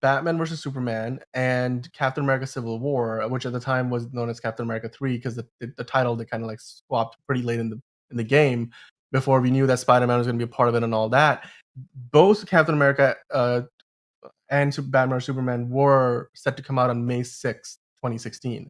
Batman versus Superman and Captain America: Civil War, which at the time was known as Captain America 3, because the title they kind of like swapped pretty late in the game before we knew that Spider Man was going to be a part of it and all that. Both Captain America and Batman or Superman were set to come out on May 6th, 2016.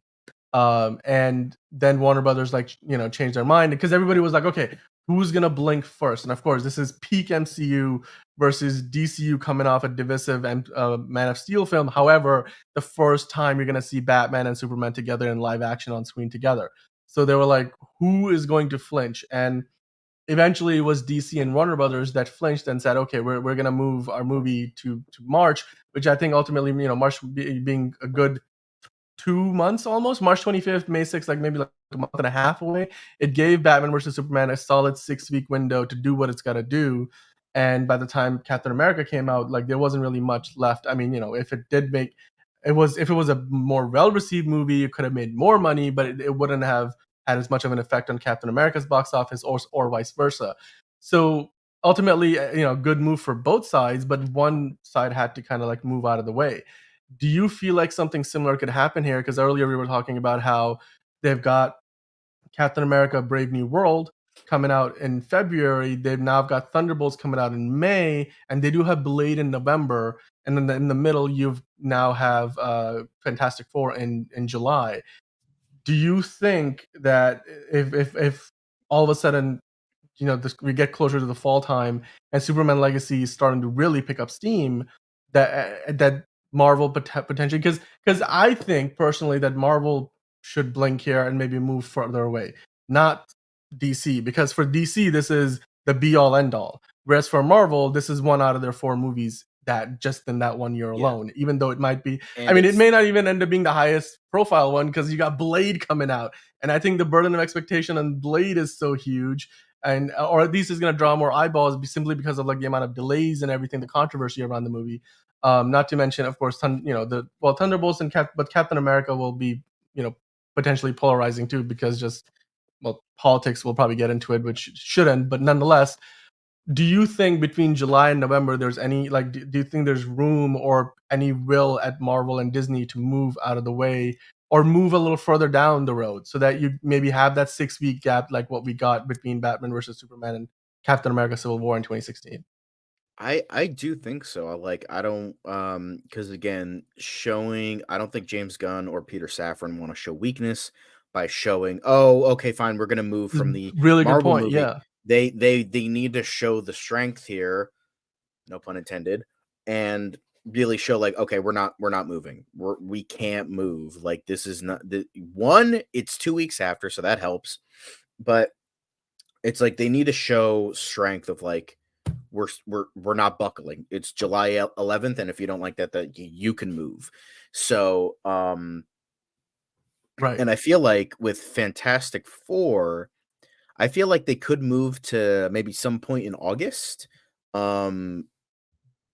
And then Warner Brothers, like, you know, changed their mind because everybody was like, okay, who's gonna blink first? And of course, this is peak MCU versus DCU coming off a divisive and Man of Steel film. However, the first time you're gonna see Batman and Superman together in live action on screen together. So they were like, who is going to flinch? And eventually it was DC and Warner Brothers that flinched and said, okay, we're gonna move our movie to March, which I think ultimately, you know, March being a good 2 months almost, March 25th, May 6th, like maybe like a month and a half away. It gave Batman versus Superman a solid 6 week window to do what it's got to do. And by the time Captain America came out, like there wasn't really much left. I mean, you know, if it did make, it was, if it was a more well received movie, it could have made more money, but it wouldn't have had as much of an effect on Captain America's box office, or vice versa. So ultimately, you know, good move for both sides, but one side had to kind of like move out of the way. Do you feel like something similar could happen here? Because earlier we were talking about how they've got Captain America: Brave New World coming out in February. They've now got Thunderbolts coming out in May, and they do have Blade in November. And then in the middle, you've now have Fantastic Four in July. Do you think that if all of a sudden, you know, we get closer to the fall time and Superman Legacy is starting to really pick up steam, that Marvel potentially, because I think personally that Marvel should blink here and maybe move further away, not DC, because for DC this is the be all end all, whereas for Marvel this is one out of their four movies that just in that 1 year Yeah, alone, even though it might be, I and mean, it it's may not even end up being the highest profile one because you got Blade coming out, and I think the burden of expectation on Blade is so huge, and or at least it's going to draw more eyeballs simply because of like the amount of delays and everything, the controversy around the movie. Not to mention, of course, you know, Thunderbolts but Captain America will be, you know, potentially polarizing too, because just, well, politics, we'll probably get into it, which shouldn't, but nonetheless, do you think between July and November there's any like, do you think there's room or any will at Marvel and Disney to move out of the way or move a little further down the road so that you maybe have that 6 week gap like what we got between Batman versus Superman and Captain America: Civil War in 2016? I do think so. I don't because again, showing I don't think James Gunn or Peter Safran want to show weakness by showing, oh, okay, fine, we're gonna move from the Really good Marvel point. movie. Yeah. They need to show the strength here, no pun intended, and really show like, okay, we're not moving. We can't move. Like this is not the one, it's 2 weeks after, so that helps. But it's like they need to show strength of like we're not buckling. It's July 11th, and if you don't like that you can move. So, Right. and I feel like with Fantastic Four, I feel like they could move to maybe some point in August. Um,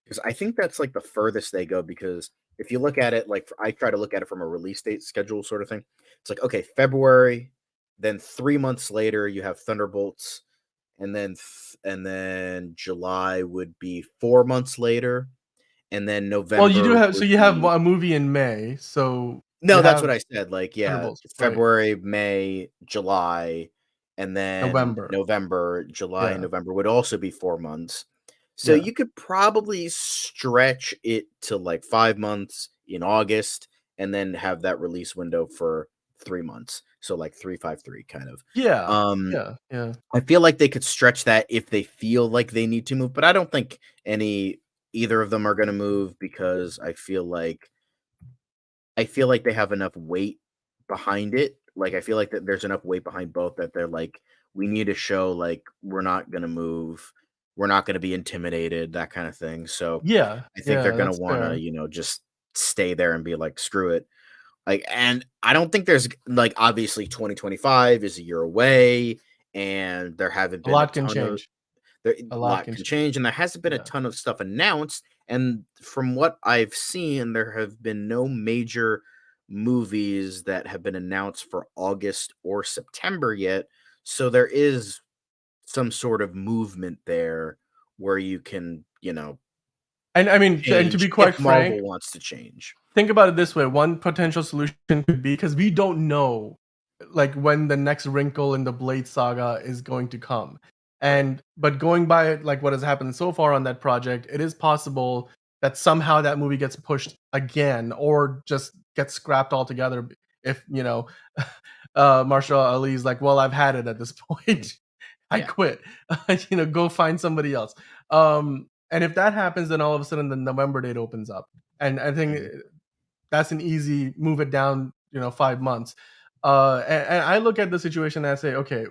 because I think that's like the furthest they go. Because if you look at it, like I try to look at it from a release date schedule sort of thing. It's like okay, February, then 3 months later you have Thunderbolts, and then July would be 4 months later, and then Well, you do November have, so would you have be a movie in May, so you no, that's what have I said, like, yeah, Thunderbolts, right? February, May, July, and then November. November, July, and Yeah. November would also be 4 months. So Yeah. you could probably stretch it to, like, 5 months in August and then have that release window for 3 months. So, like, 353 kind of. Yeah. Um, Yeah. Yeah. I feel like they could stretch that if they feel like they need to move, but I don't think either of them are gonna move because I feel like they have enough weight behind it. Like, I feel like that there's enough weight behind both that they're like, we need to show like we're not gonna move, we're not gonna be intimidated, that kind of thing. So Yeah. I think they're Yeah, gonna that's wanna, fair. just stay there and be like, screw it. Like, and I don't think there's like obviously 2025 is a year away, and there haven't A been a lot can ton of change. there A a lot lot can can change. change, and there hasn't been a Yeah. ton of stuff announced, and from what I've seen, there have been no major movies that have been announced for August or September yet, so there is some sort of movement there where you can, And I mean, and to change be if quite Marvel frank, wants to change. think about it this way, one potential solution could be, because we don't know, like, when the next wrinkle in the Blade saga is going to come. Right. And but going by it, like what has happened so far on that project, it is possible that somehow that movie gets pushed again or just gets scrapped altogether if, Marshall Ali's like, "Well, I've had it at this point. I Yeah. quit. Go find somebody else." And if that happens, then all of a sudden the November date opens up. And I think Mhm. that's an easy move it down, 5 months. And I look at the situation and I say, okay,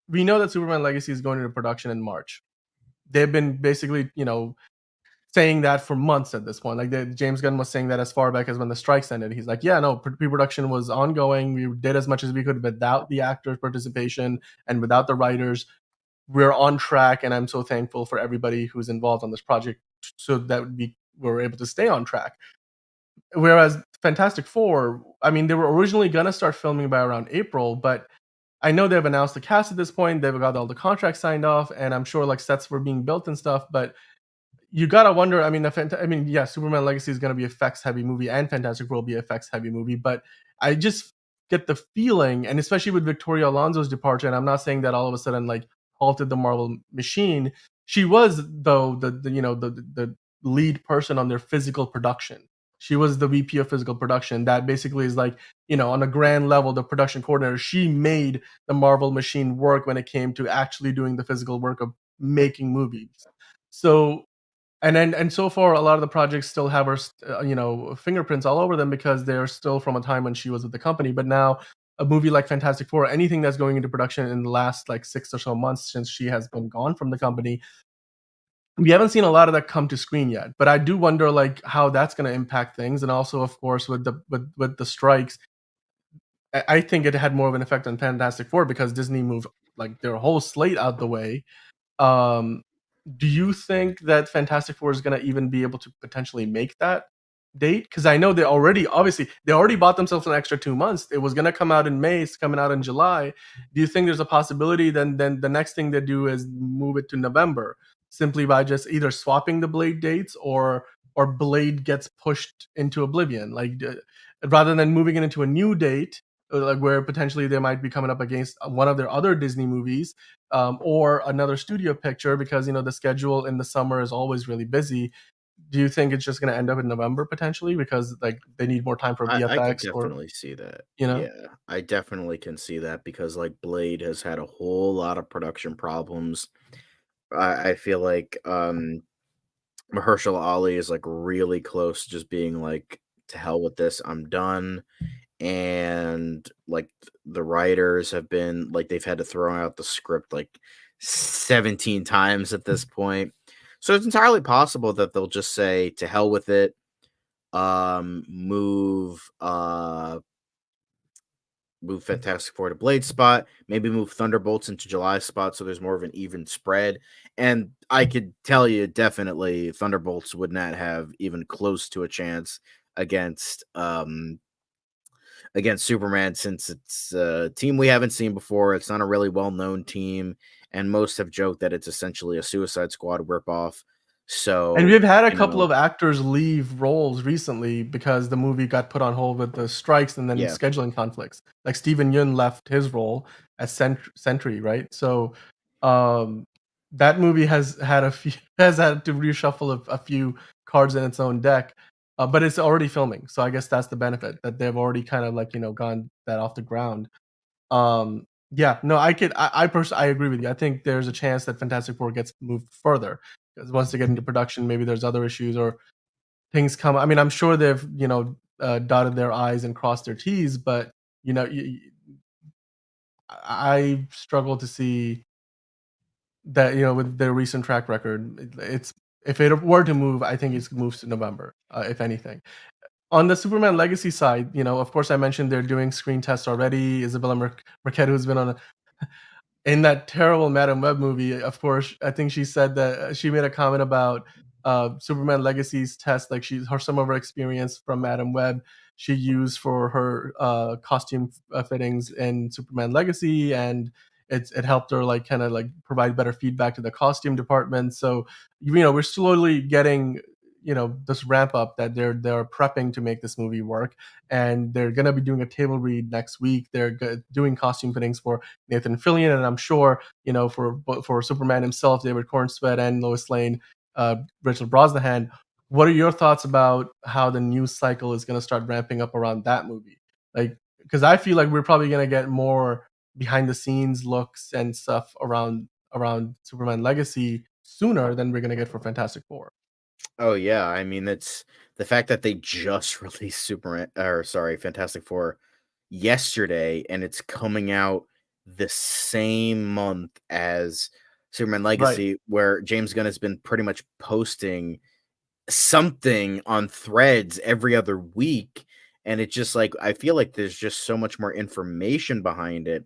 we know that Superman Legacy is going into production in March. They've been basically, saying that for months at this point. Like James Gunn was saying that as far back as when the strikes ended. He's like, yeah, no, pre-production was ongoing. We did as much as we could without the actors' participation and without the writers. We're on track, and I'm so thankful for everybody who's involved on this project, so that we were able to stay on track. Whereas Fantastic Four, I mean, they were originally gonna start filming by around April, but I know they've announced the cast at this point. They've got all the contracts signed off, and I'm sure like sets were being built and stuff. But you gotta wonder. I mean, yeah, Superman Legacy is gonna be effects heavy movie, and Fantastic Four will be effects heavy movie. But I just get the feeling, and especially with Victoria Alonso's departure, and I'm not saying that all of a sudden like halted the Marvel machine. She was though the lead person on their physical production. She was the VP of physical production. That basically is like, on a grand level, the production coordinator. She made the Marvel machine work when it came to actually doing the physical work of making movies. So and so far, a lot of the projects still have her, fingerprints all over them because they're still from a time when she was with the company. But now, a movie like Fantastic Four, anything that's going into production in the last like 6 or so months since she has been gone from the company, we haven't seen a lot of that come to screen yet. But I do wonder like how that's going to impact things, and also, of course, with the strikes, I think it had more of an effect on Fantastic Four because Disney moved like their whole slate out the way. um, do you think that Fantastic Four is gonna even be able to potentially make that date? Because I know they already bought themselves an extra 2 months. It was gonna come out in May, it's coming out in July. Do you think there's a possibility then the next thing they do is move it to November simply by just either swapping the Blade dates or Blade gets pushed into oblivion? Like rather than moving it into a new date, like where potentially they might be coming up against one of their other Disney movies, or another studio picture, because the schedule in the summer is always really busy. Do you think it's just going to end up in November potentially because like they need more time for I could VFX or definitely see that. you know? Yeah, I definitely can see that because like Blade has had a whole lot of production problems. I feel like Mahershala Ali is like really close to just being like, to hell with this, I'm done. And like the writers have been like, they've had to throw out the script like 17 times at this point. So it's entirely possible that they'll just say to hell with it, move Fantastic Four to Blade spot, maybe move Thunderbolts into July spot so there's more of an even spread. And I could tell you definitely Thunderbolts would not have even close to a chance against against Superman since it's a team we haven't seen before. It's not a really well-known team, and most have joked that it's essentially a Suicide Squad ripoff. And So, we've had a you couple know, of actors leave roles recently because the movie got put on hold with the strikes and then yeah. scheduling conflicts. Like Steven Yeun left his role as Sentry, right? So, um, that movie has had a few has had to reshuffle a few cards in its own deck, but it's already filming. So I guess that's the benefit that they've already kind of like gone that off the ground. Yeah, no, I personally I agree with you. I think there's a chance that Fantastic Four gets moved further because once they get into production, maybe there's other issues or things come. I mean, I'm sure they've dotted their I's and crossed their T's, but you know, I struggle to see that with their recent track record. It's if it were to move, I think it moves to November, if anything. On the Superman Legacy side, of course, I mentioned they're doing screen tests already. Isabella Marquette, who's been on in that terrible Madam Web movie, of course, I think she said that she made a comment about Superman Legacy's test, like some of her experience from Madam Web she used for her costume fittings in Superman Legacy, and it helped her like kind of like provide better feedback to the costume department. So we're slowly getting this ramp up that they're prepping to make this movie work, and they're gonna be doing a table read next week. They're doing costume fittings for Nathan Fillion, and I'm sure for Superman himself, David Cornsweet and Lois Lane, Rachel Brosnahan. What are your thoughts about how the news cycle is going to start ramping up around that movie? Like, because I feel like we're probably going to get more behind the scenes looks and stuff around Superman Legacy sooner than we're going to get for Fantastic Four. Oh yeah, I mean it's the fact that they just released Superman or sorry, Fantastic Four yesterday and it's coming out the same month as Superman Right. Legacy where James Gunn has been pretty much posting something on threads every other week, and it's just like I feel like there's just so much more information behind it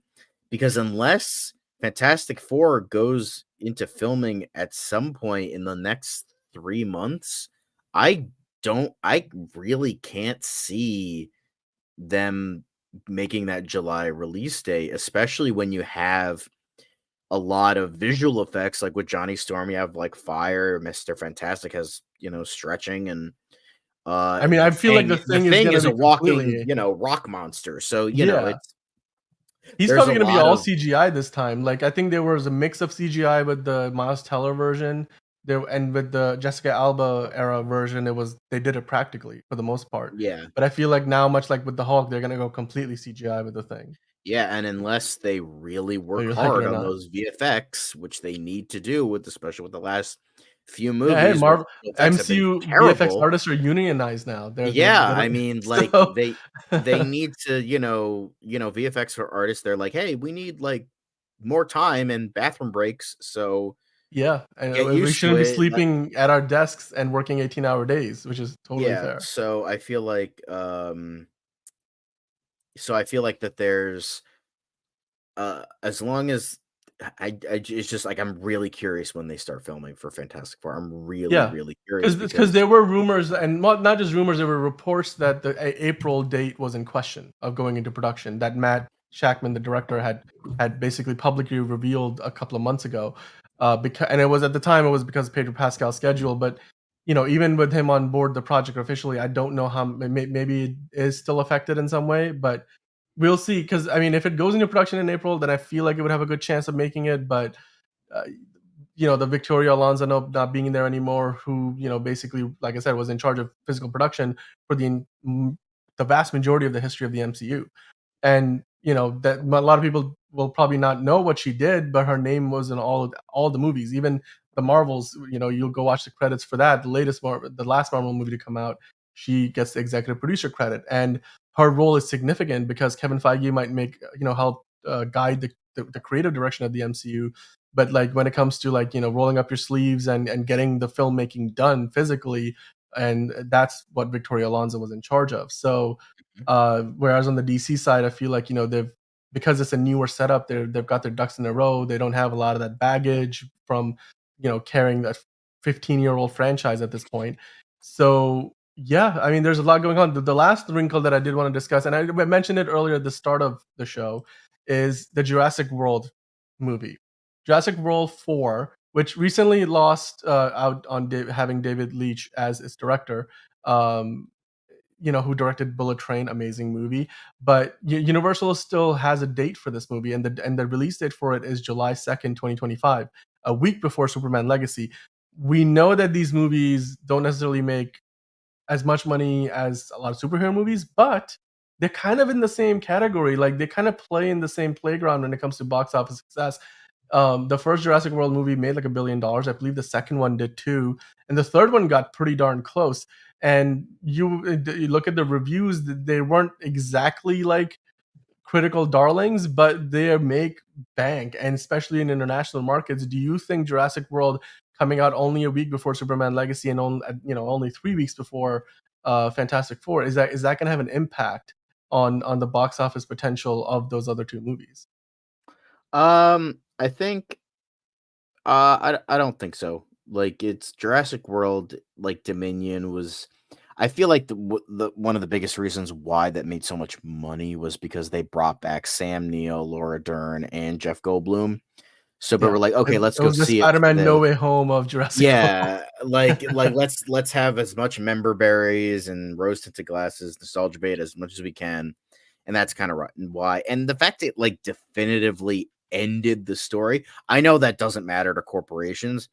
because unless Fantastic Four goes into filming at some point in the next 3 months, I really can't see them making that July release date, especially when you have a lot of visual effects, like with Johnny Storm, you have like fire, Mr. Fantastic has, stretching and I mean, I feel like the the thing is thing going to is a be walking, completely rock monster. So, yeah. it's He's there's probably a gonna be lot all of CGI this time. Like, I think there was a mix of CGI with the Miles Teller version, there and with the Jessica Alba era version, they did it practically for the most part. yeah. But I feel like now, much like with the Hulk, they're gonna go completely CGI with the thing, Yeah, and unless they really whether work you like it hard or on not. those VFX, which they need to do with especially with the last few Yeah, hey, movies where Marvel the effects have been MCU VFX terrible. artists are unionized now. Yeah, They I don't mean, like so they need to, VFX for artists. They're like, hey, we need like more time and bathroom breaks, so yeah, and get we used to shouldn't be it. sleeping at our desks and working 18-hour days, which is totally Yeah, fair. so I feel like that there's as long as it's just like I'm really curious when they start filming for Fantastic Four. I'm really, Yeah, really curious because because there were rumors and not just rumors, there were reports that the April date was in question of going into production that Matt Shackman, the director, had basically publicly revealed a couple of months ago. Because and it was at the time it was because of Pedro Pascal's schedule, but even with him on board the project officially, I don't know how maybe it is still affected in some way, but we'll see. Because I mean, if it goes into production in April, then I feel like it would have a good chance of making it, but uh, the Victoria Alonso not being there anymore, who basically, like I said, was in charge of physical production for the vast majority of the history of the MCU, and that a lot of people will probably not know what she did, but her name was in all the movies, even the Marvels. You'll go watch the credits for that. The last Marvel movie to come out, she gets the executive producer credit, and her role is significant because Kevin Feige might help guide the creative direction of the MCU. But like when it comes to like rolling up your sleeves and getting the filmmaking done physically, and that's what Victoria Alonso was in charge of. So whereas on the DC side, I feel like they've because it's a newer setup, they've got their ducks in a row. They don't have a lot of that baggage from carrying that 15-year-old franchise at this point. So Yeah, I mean, there's a lot going on. The last wrinkle that I did want to discuss, and I mentioned it earlier at the start of the show, is the Jurassic World movie. Jurassic World 4, which recently lost out on having David Leitch as its director, um, who directed Bullet Train, amazing movie. But Universal still has a date for this movie, and the release date for it is July 2nd, 2025, a week before Superman Legacy. We know that these movies don't necessarily make as much money as a lot of superhero movies, but they're kind of in the same category. Like they kind of play in the same playground when it comes to box office success. The first Jurassic World movie made like $1 billion. I believe the second one did too, and the third one got pretty darn close. And you look at the reviews; they weren't exactly like critical darlings, but they make bank, and especially in international markets. Do you think Jurassic World coming out only a week before Superman Legacy and only 3 weeks before Fantastic Four, is that going to have an impact on the box office potential of those other two movies? I think I don't think so. Like it's Jurassic World, like Dominion was. I feel like the one of the biggest reasons why that made so much money was because they brought back Sam Neill, Laura Dern, and Jeff Goldblum. So, but Yeah, we're like, it, okay, let's it go was the see it for Spider-Man No this. Way Home of Jurassic World. Yeah, like let's have as much member berries and rose tinted glasses, nostalgia bait as much as we can, and that's kind of why. And the fact it like definitively ended the story, I know that doesn't matter to corporations,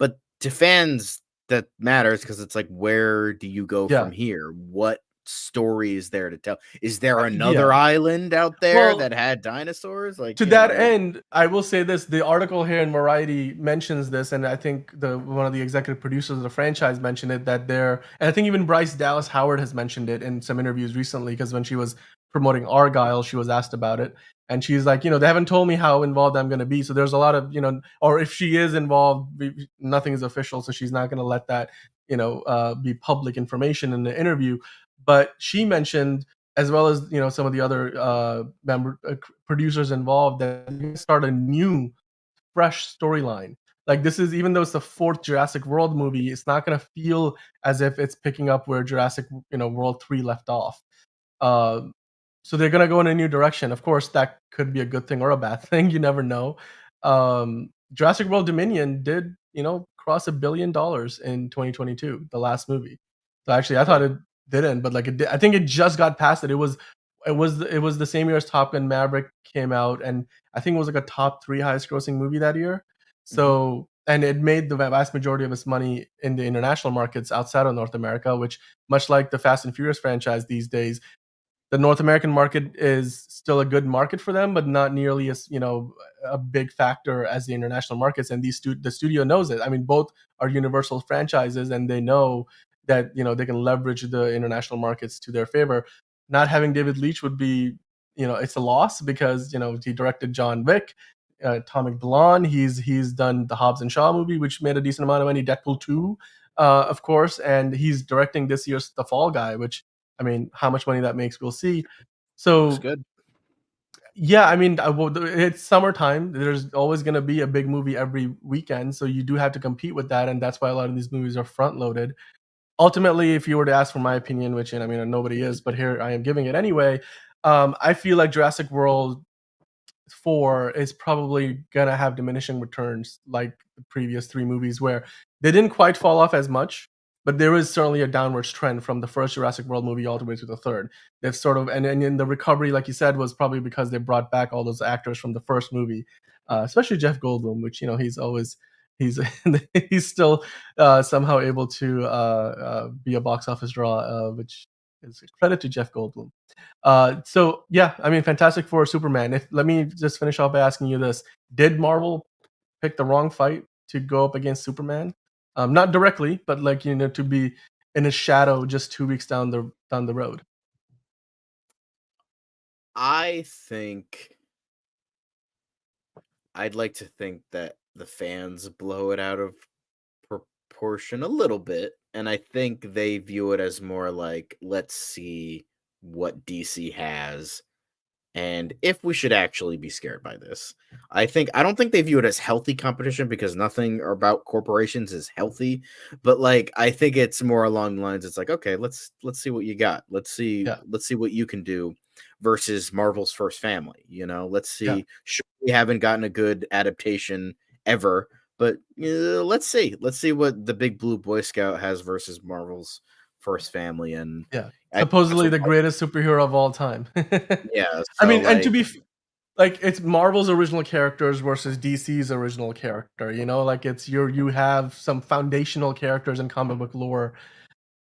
but to fans that matters because it's like, where do you go from Yeah, here? What story is there to tell? Is there another yeah. island out there Well, that had dinosaurs? Like to you know, that like end, I will say this: the article here in Variety mentions this, and I think the one of the executive producers of the franchise mentioned it, that they're, and I think even Bryce Dallas Howard has mentioned it in some interviews recently, because when she was promoting Argyle, she was asked about it, and she's like, they haven't told me how involved I'm going to be, so there's a lot of, or if she is involved, nothing is official, so she's not going to let that, be public information in the interview. But she mentioned, as well as some of the other producers involved, that they're going to start a new fresh storyline. Like, this is, even though it's the fourth Jurassic World movie, it's not going to feel as if it's picking up where Jurassic World 3 left off. uh, so they're gonna go in a new direction. Of course, that could be a good thing or a bad thing. You never know. Jurassic World Dominion did, cross $1 billion in 2022, the last movie. So actually, I thought really it didn't, but like it did. I think it just got past it. It was the same year as Top Gun Maverick came out, and I think it was like a top three highest grossing movie that year. hmm So, and it made the vast majority of its money in the international markets outside of North America, which, much like the Fast and Furious franchise these days, the North American market is still a good market for them, but not nearly as, a big factor as the international markets. And the studio knows it. I mean, both are Universal franchises, and they know that they can leverage the international markets to their favor. Not having David Leitch would be, it's a loss, because he directed John Wick, Atomic Blonde. He's done the Hobbs and Shaw movie, which made a decent amount of money. Deadpool 2, of course, and he's directing this year's The Fall Guy, which, I mean, how much money that makes, we'll see. looks So, good. yeah, I mean, it's summertime. There's always going to be a big movie every weekend, so you do have to compete with that, and that's why a lot of these movies are front loaded. Ultimately, if you were to ask for my opinion, which, and I mean, nobody is, but here I am giving it anyway. I feel like Jurassic World 4 is probably gonna have diminishing returns, like the previous 3 movies, where they didn't quite fall off as much, but there is certainly a downwards trend from the first Jurassic World movie all the way to the third. They've sort of, and in the recovery, like you said, was probably because they brought back all those actors from the first movie, especially Jeff Goldblum, which, he's always he's he's still, somehow able to, be a box office draw, which is a credit to Jeff Goldblum. So yeah, I mean, Fantastic Four, Superman. If Let me just finish off by asking you this: did Marvel pick the wrong fight to go up against Superman? Not directly, but like, to be in his shadow just 2 weeks down the road. I think I'd like to think that the fans blow it out of proportion a little bit, and I think they view it as more like, let's see what DC has and if we should actually be scared by this. I don't think they view it as healthy competition because nothing about corporations is healthy, but like I think it's more along the lines it's like, okay, let's see what you got. Yeah, Let's see what you can do versus Marvel's First Family, you know. Let's yeah, see. Sure, we haven't gotten a good adaptation ever, but let's see. Let's see what the Big Blue Boy Scout has versus Marvel's First Family, and yeah. I think that's Supposedly what the greatest superhero of all time. yeah, I so, mean, and to like be like it's Marvel's original characters versus DC's original character, you know? Like it's you have some foundational characters in comic book lore.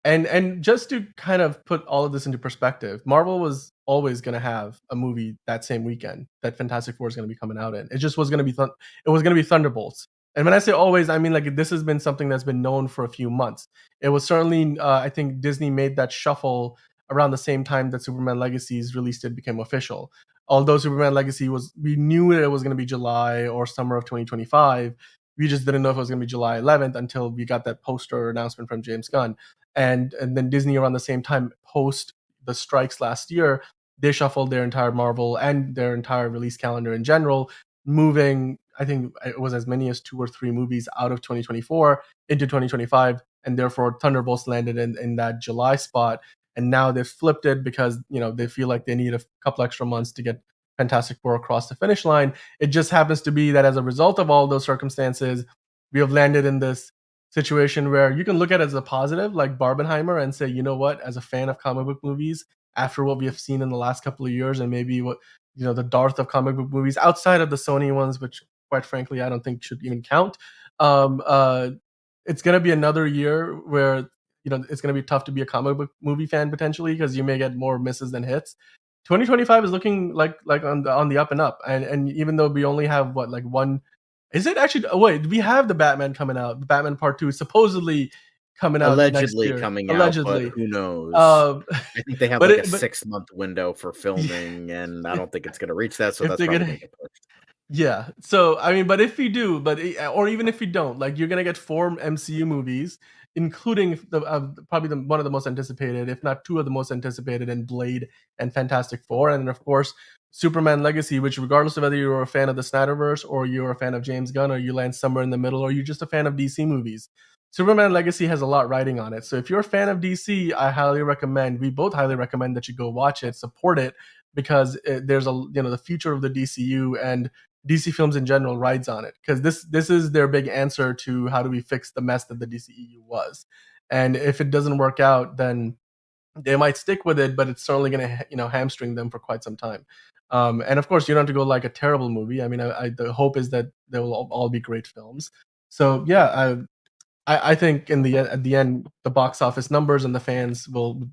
And just to kind of put all of this into perspective, Marvel was always gonna have a movie that same weekend that Fantastic Four is gonna be coming out in. It just was gonna be it was gonna be Thunderbolts. And when I say always, I mean like this has been something that's been known for a few months. It was certainly I think Disney made that shuffle around the same time that Superman Legacy's release date became official. Although Superman Legacy was, we knew it was going to be July or summer of 2025. We just didn't know if it was going to be July 11th until we got that poster announcement from James Gunn. And then Disney around the same time, post the strikes last year, they shuffled their entire Marvel and their entire release calendar in general, moving, I think it was as many as 2 or 3 movies out of 2024 into 2025, and therefore Thunderbolts landed in that July spot. And now they've flipped it because they feel like they need a couple extra months to get Fantastic Four across the finish line. It just happens to be that as a result of all those circumstances, we have landed in this situation where you can look at it as a positive, like Barbenheimer, and say, you know what, as a fan of comic book movies, after what we have seen in the last couple of years, and maybe what the dearth of comic book movies outside of the Sony ones, which quite frankly I don't think should even count. Um, uh, it's gonna be another year where it's gonna be tough to be a comic book movie fan potentially because you may get more misses than hits. 2025 is looking like on the up and up, and even though we only have what, like one, is it actually? Oh wait, we have the Batman coming out. The Batman Part Two is supposedly coming out next allegedly year, coming out, but allegedly. who knows? Um, I think they have but like a it, but 6-month window for filming, and I don't think it's gonna reach that, so if that's they're probably gonna, gonna get pushed. yeah. So I mean, but if you do, or even if you don't, like you're gonna get 4 MCU movies, including probably one of the most anticipated, if not two of the most anticipated, in Blade and Fantastic Four, and then of course Superman Legacy, which regardless of whether you're a fan of the Snyderverse or you're a fan of James Gunn or you land somewhere in the middle or you're just a fan of DC movies, Superman Legacy has a lot riding on it. So if you're a fan of DC, I highly recommend. We both highly recommend that you go watch it, support it, because there's the future of the DCU and DC films in general rides on it, because this is their big answer to how do we fix the mess that the DCEU was. And if it doesn't work out, then they might stick with it, but it's certainly going to hamstring them for quite some time. And of course, you don't have to go like a terrible movie. I mean, the hope is that they will all be great films. So yeah, I think at the end, the box office numbers and the fans will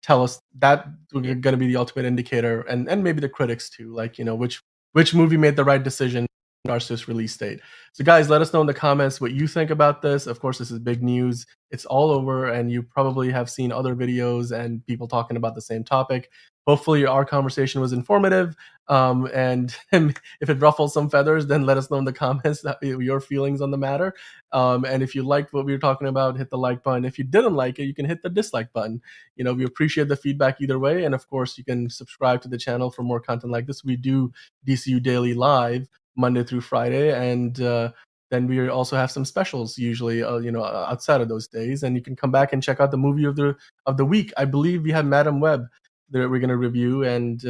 tell us that we're going to be the ultimate indicator, and maybe the critics too, like which movie made the right decision in regards to its release date. So guys, let us know in the comments what you think about this. Of course, this is big news. It's all over, and you probably have seen other videos and people talking about the same topic. Hopefully our conversation was informative, and if it ruffles some feathers, then let us know in the comments your feelings on the matter. And if you liked what we were talking about, hit the like button. If you didn't like it, you can hit the dislike button. We appreciate the feedback either way. And of course, you can subscribe to the channel for more content like this. We do DCU Daily live Monday through Friday, and then we also have some specials usually, outside of those days. And you can come back and check out the movie of the week. I believe we have Madam Web that we're going to review, and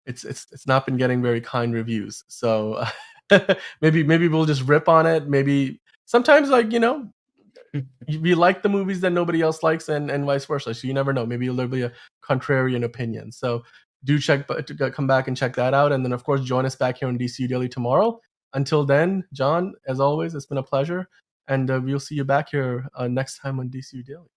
it's not been getting very kind reviews. So maybe we'll just rip on it. Maybe sometimes, like we like the movies that nobody else likes, and vice versa. So you never know. Maybe there'll be a contrarian opinion. So do come back and check that out. And then of course join us back here on DCU Daily tomorrow. Until then, John, as always, it's been a pleasure, and we'll see you back here next time on DCU Daily.